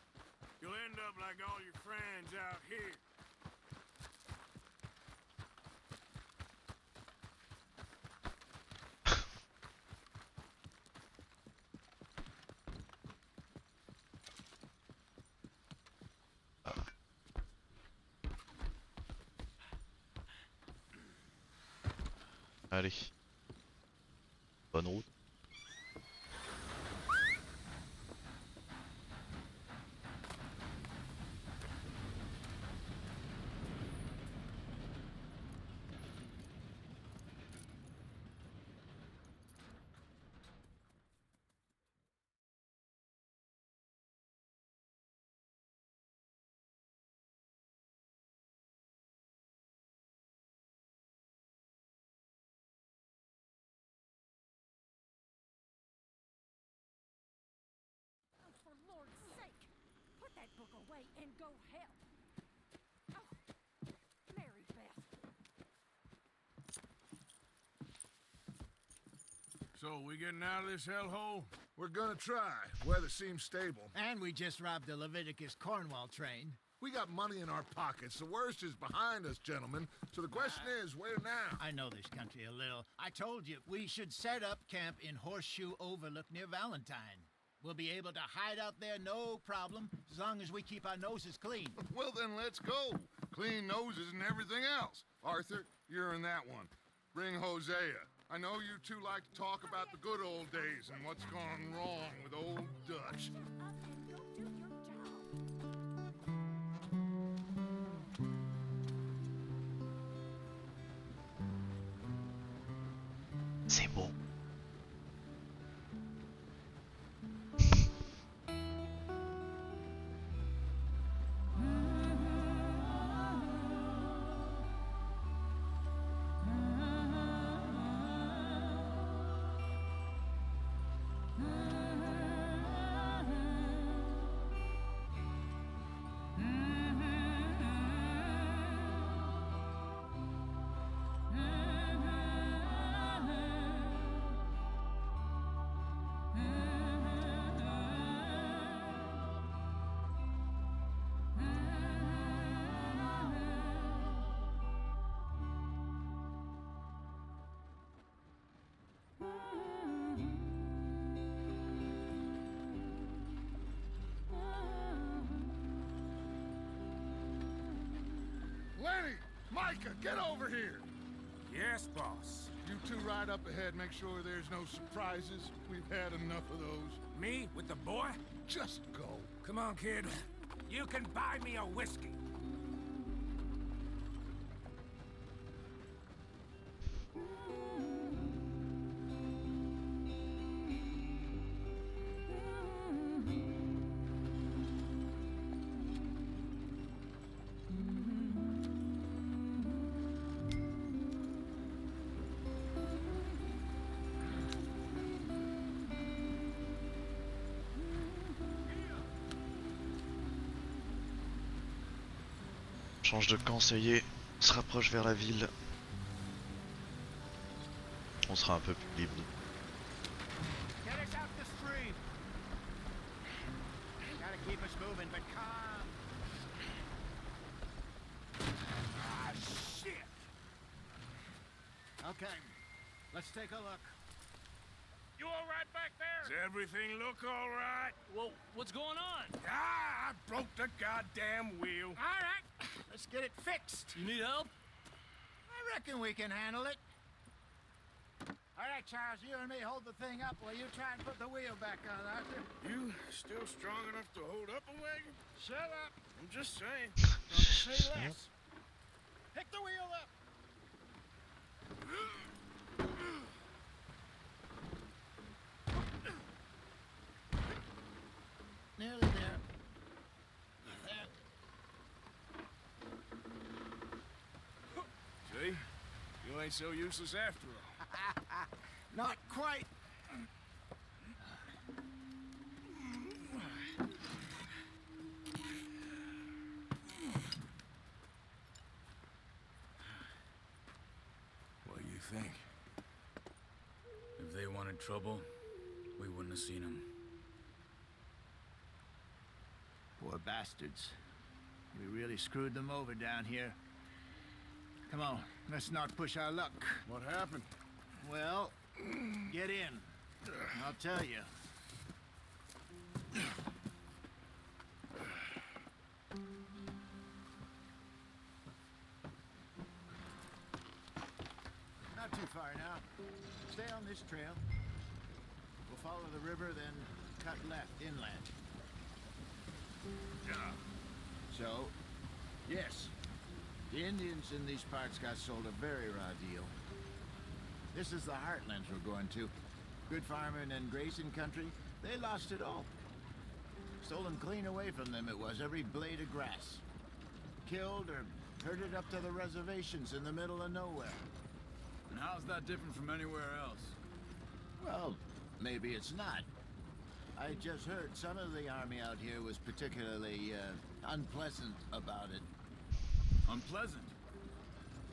you'll end up like all your friends out here. Allez. Bonne route. For Lord's sake, put that book away and go help. Oh, Mary Beth. So, we getting out of this hellhole? We're gonna try. Weather seems stable. And we just robbed the Leviticus Cornwall train. We got money in our pockets. The worst is behind us, gentlemen. So the question is, where now? I know this country a little. I told you, we should set up camp in Horseshoe Overlook near Valentine. We'll be able to hide out there no problem, as long as we keep our noses clean. Well, then let's go. Clean noses and everything else. Arthur, you're in that one. Bring Hosea. I know you two like to talk about the good old days and what's gone wrong with old Dutch. C'est bon. Micah, get over here! Yes, boss. You two ride up ahead, make sure there's no surprises. We've had enough of those. Me with the boy? Just go. Come on, kid. You can buy me a whiskey. Change de camp, ça y est, on se rapproche vers la ville. On sera un peu plus libre. Get us out the street. Gotta keep us moving, but calm. Ah, shit! Okay, let's take a look. You all right back there? Does everything look all right? Well, what's going on? Ah, I broke the goddamn wheel. All right, let's get it fixed. You need help? I reckon we can handle it. All right, Charles, you and me hold the thing up while you try and put the wheel back on, Arthur. You still strong enough to hold up a wagon? Shut up. I'm just saying. Don't say less. Pick the wheel up. Nearly there. See? You ain't so useless after all. Not quite. What do you think? If they wanted trouble, we wouldn't have seen them. Poor bastards. We really screwed them over down here. Come on, let's not push our luck. What happened? Well, get in. I'll tell you. Not too far now. Stay on this trail. We'll follow the river, then cut left inland. Yeah. So, yes, the Indians in these parts got sold a very raw deal. This is the heartlands we're going to. Good farming and grazing country, they lost it all. Stolen clean away from them it was, every blade of grass. Killed or herded up to the reservations in the middle of nowhere. And how's that different from anywhere else? Well, maybe it's not. I just heard some of the army out here was particularly, unpleasant about it. Unpleasant?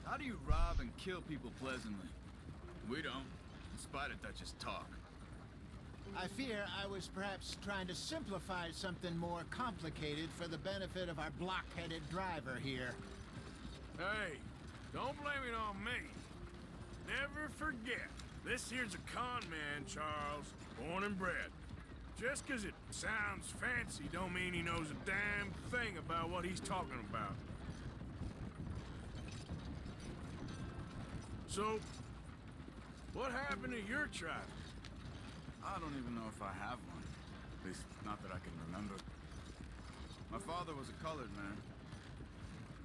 How do you rob and kill people pleasantly? We don't, in spite of Dutch's talk. I fear I was perhaps trying to simplify something more complicated for the benefit of our block-headed driver here. Hey, don't blame it on me. Never forget, this here's a con man, Charles, born and bred. Just 'cause it sounds fancy don't mean he knows a damn thing about what he's talking about. So, what happened to your tribe? I don't even know if I have one. At least, not that I can remember. My father was a colored man.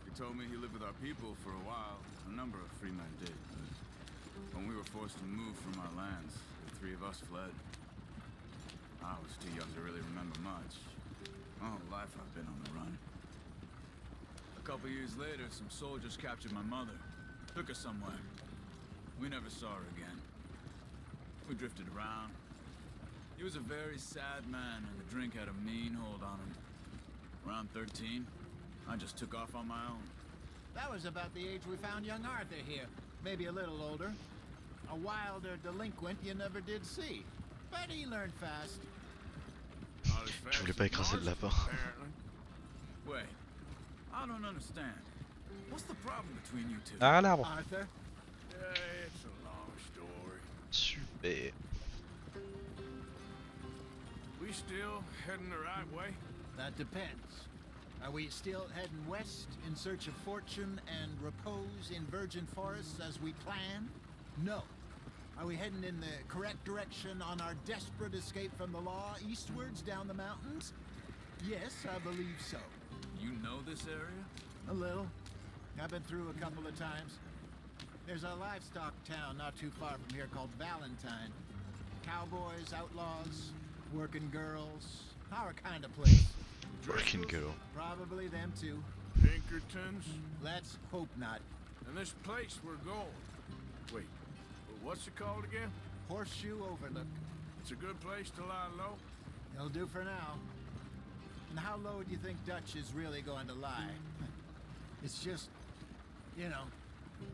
He told me he lived with our people for a while. A number of free men did, but when we were forced to move from our lands, the three of us fled. I was too young to really remember much. My whole life I've been on the run. A couple years later, some soldiers captured my mother. Took her somewhere. We never saw her again. We drifted around. He was a very sad man, and the drink had a mean hold on him. Around 13, I just took off on my own. That was about the age we found young Arthur here. Maybe a little older. A wilder delinquent you never did see. But he learned fast. Je voulais pas écraser le lapin. Wait, I don't understand. What's the problem between you two? Ah, l'arbre. Arthur? It's a long story. Super. We still heading the right way? That depends. Are we still heading west in search of fortune and repose in virgin forests as we planned? No. Are we heading in the correct direction on our desperate escape from the law eastwards down the mountains? Yes, I believe so. You know this area? A little. I've been through a couple of times. There's a livestock town not too far from here called Valentine. Cowboys, outlaws, working girls, our kind of place. Working girl. Probably them too. Pinkertons? Let's hope not. And this place we're going. Wait, what's it called again? Horseshoe Overlook. It's a good place to lie low? It'll do for now. And how low do you think Dutch is really going to lie? It's just, you know,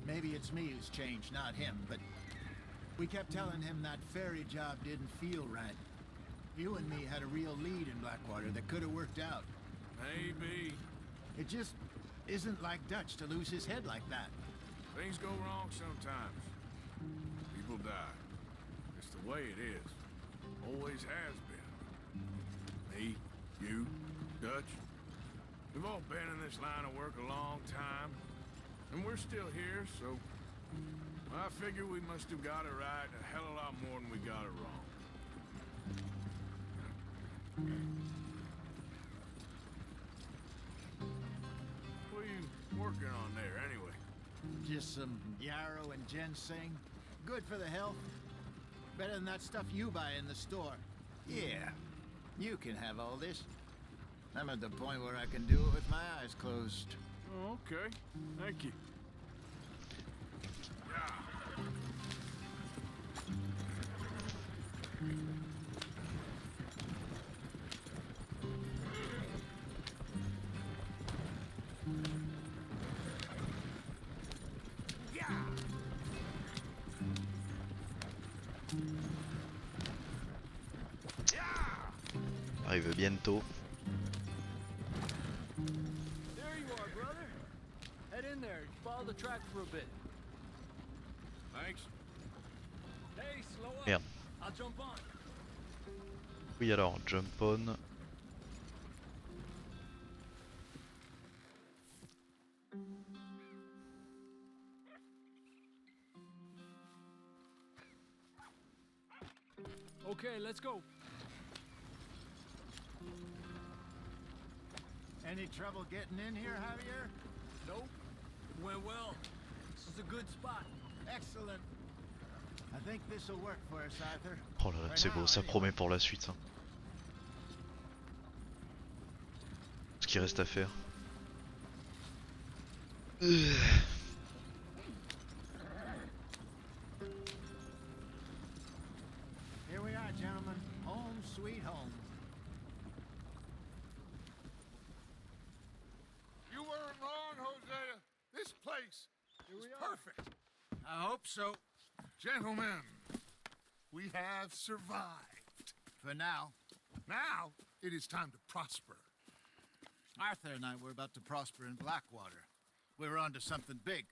maybe it's me who's changed, not him, but we kept telling him that ferry job didn't feel right. You and me had a real lead in Blackwater that could have worked out. Maybe. It just isn't like Dutch to lose his head like that. Things go wrong sometimes. People die. It's the way it is. Always has been. Me, you, Dutch. We've all been in this line of work a long time. And we're still here, so I figure we must have got it right a hell of a lot more than we got it wrong. What are you working on there, anyway? Just some yarrow and ginseng. Good for the health. Better than that stuff you buy in the store. Yeah, you can have all this. I'm at the point where I can do it with my eyes closed. Oh, okay. Thank you. Arrive bientôt. There you are, brother. Head in there. Follow the track for a bit. Thanks. Hey, slow up. Merde. I'll jump on. Oui alors, jump on. Okay, let's go. Any trouble getting in here, Javier? Nope. Went well. This is a good spot. Excellent. I think this will work for us, Arthur. Oh là là, c'est beau, ça promet pour la suite. Hein. Ce qu'il reste à faire. Here we are, gentlemen. Home sweet home. You weren't wrong, Hosea. This place is perfect. I hope so. Gentlemen, we have survived. For now. Now, it is time to prosper. Arthur and I were about to prosper in Blackwater. We were onto something big.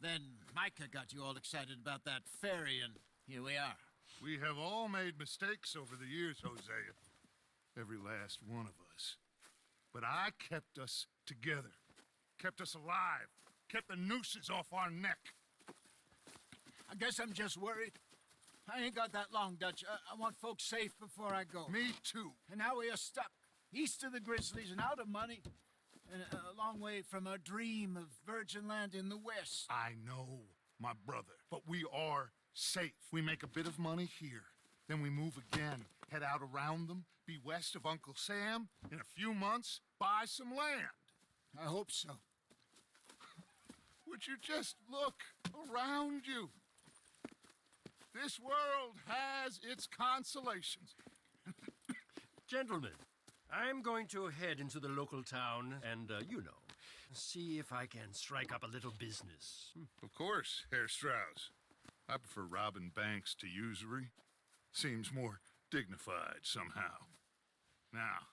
Then Micah got you all excited about that ferry, and here we are. We have all made mistakes over the years, Hosea. Every last one of us. But I kept us together. Kept us alive. Kept the nooses off our neck. I guess I'm just worried. I ain't got that long, Dutch. I want folks safe before I go. Me too. And now we are stuck. East of the Grizzlies and out of money. And a long way from our dream of virgin land in the west. I know, my brother. But we are safe. We make a bit of money here. Then we move again. Head out around them. Be west of Uncle Sam. In a few months, buy some land. I hope so. Would you just look around you? This world has its consolations. Gentlemen, I'm going to head into the local town and, see if I can strike up a little business. Of course, Herr Strauss. I prefer robbing banks to usury. Seems more dignified somehow. Now,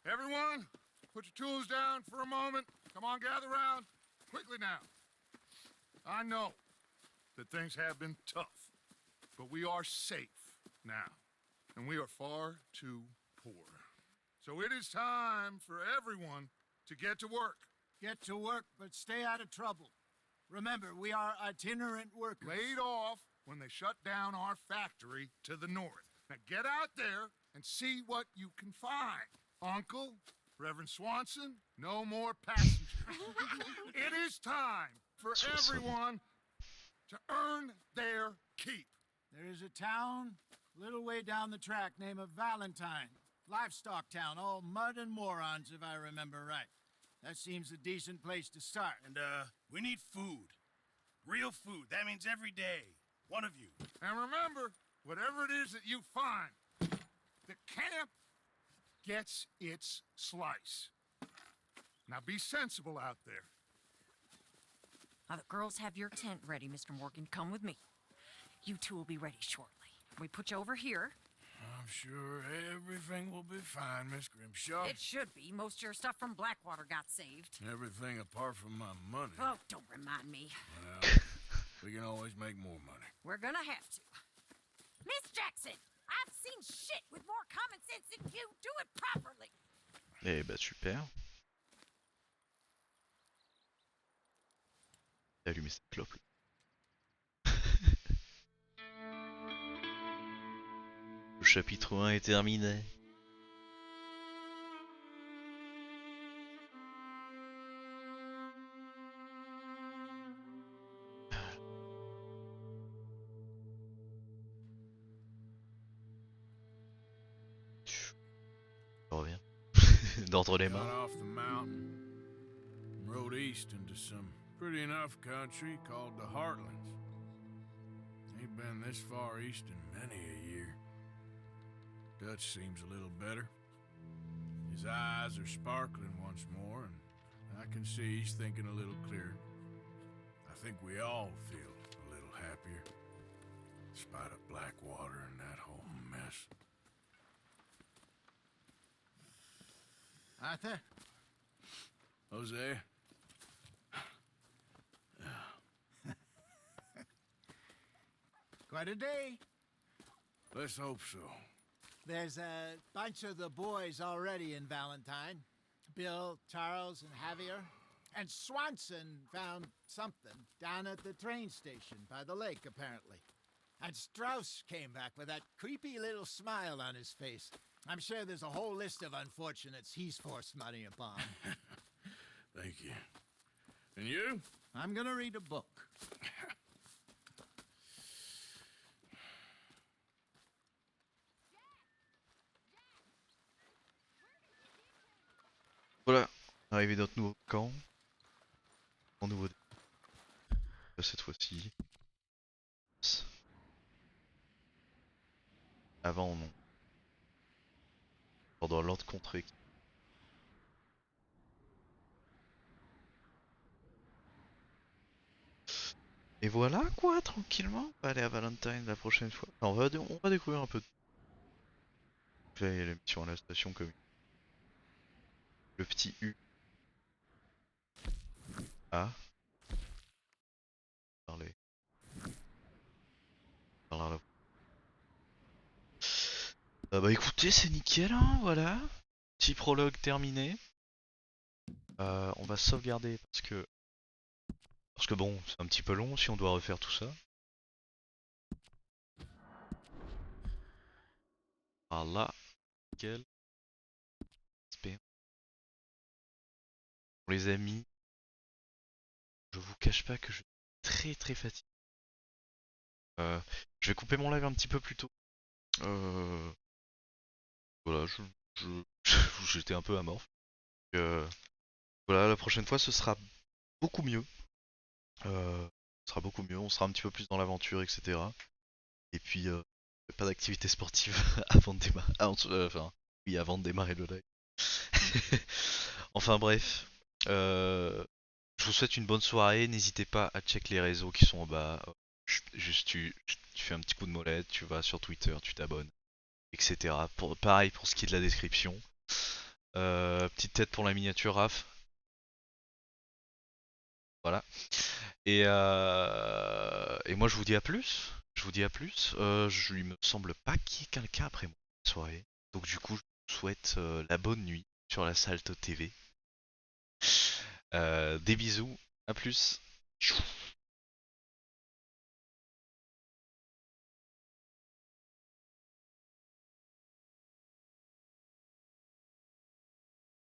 everyone, put your tools down for a moment. Come on, gather round. Quickly now. I know that things have been tough, but we are safe now, and we are far too poor. So it is time for everyone to get to work. Get to work, but stay out of trouble. Remember, we are itinerant workers. Laid off when they shut down our factory to the north. Now get out there and see what you can find. Uncle, Reverend Swanson, no more passengers. It is time for everyone to earn their keep. There is a town a little way down the track named Valentine. Livestock town, all mud and morons, if I remember right. That seems a decent place to start. And, we need food. Real food. That means every day. One of you. And remember, whatever it is that you find, the camp gets its slice. Now be sensible out there. Now, the girls have your tent ready, Mr. Morgan. Come with me. You two will be ready shortly. We put you over here. I'm sure everything will be fine, Miss Grimshaw. It should be. Most of your stuff from Blackwater got saved. Everything apart from my money. Oh, don't remind me. Well, we can always make more money. We're gonna have to. Miss Jackson, I've seen shit with more common sense than you. Do it properly. Eh bah super. J'ai allumé cette clope. Le chapitre 1 est terminé. Je reviens. D'entre les Got mains. off the mountain, rode east into some pretty enough country called the Heartlands. Ain't been this far east in many a year. Dutch seems a little better. His eyes are sparkling once more, and I can see he's thinking a little clearer. I think we all feel a little happier, in spite of Blackwater and that whole mess. Arthur? Jose? Quite a day. Let's hope so. There's a bunch of the boys already in Valentine. Bill, Charles, and Javier. And Swanson found something down at the train station by the lake, apparently. And Strauss came back with that creepy little smile on his face. I'm sure there's a whole list of unfortunates he's forced money upon. Thank you. And you? I'm gonna read a book. Voilà, arrivé dans notre nouveau camp. En nouveau. Cette fois-ci. Avant, non. Dans l'autre contrée. Et voilà quoi, tranquillement. On va aller à Valentine la prochaine fois. Enfin, on va découvrir un peu. On fait l'émission à la station comme le petit U. Ah. Parler. Parler là. Bah écoutez, c'est nickel, hein, voilà. Petit prologue terminé. On va sauvegarder parce que bon, c'est un petit peu long si on doit refaire tout ça. Ah là, nickel. Pour les amis, je vous cache pas que je suis très fatigué. Je vais couper mon live un petit peu plus tôt. Voilà, j'étais un peu amorphe. Voilà, la prochaine fois ce sera beaucoup mieux. On sera un petit peu plus dans l'aventure, etc. Et puis, pas d'activité sportive avant de démarrer. Avant de démarrer le live. Enfin bref. Je vous souhaite une bonne soirée. N'hésitez pas à check les réseaux qui sont en bas. Juste tu fais un petit coup de molette, tu vas sur Twitter, tu t'abonnes, etc. Pareil pour ce qui est de la description. Petite tête pour la miniature Raph. Voilà. Et moi je vous dis à plus. Il me semble pas qu'il y ait quelqu'un après moi cette soirée. Donc du coup je vous souhaite la bonne nuit sur la SaltWebTV. Des bisous, à plus.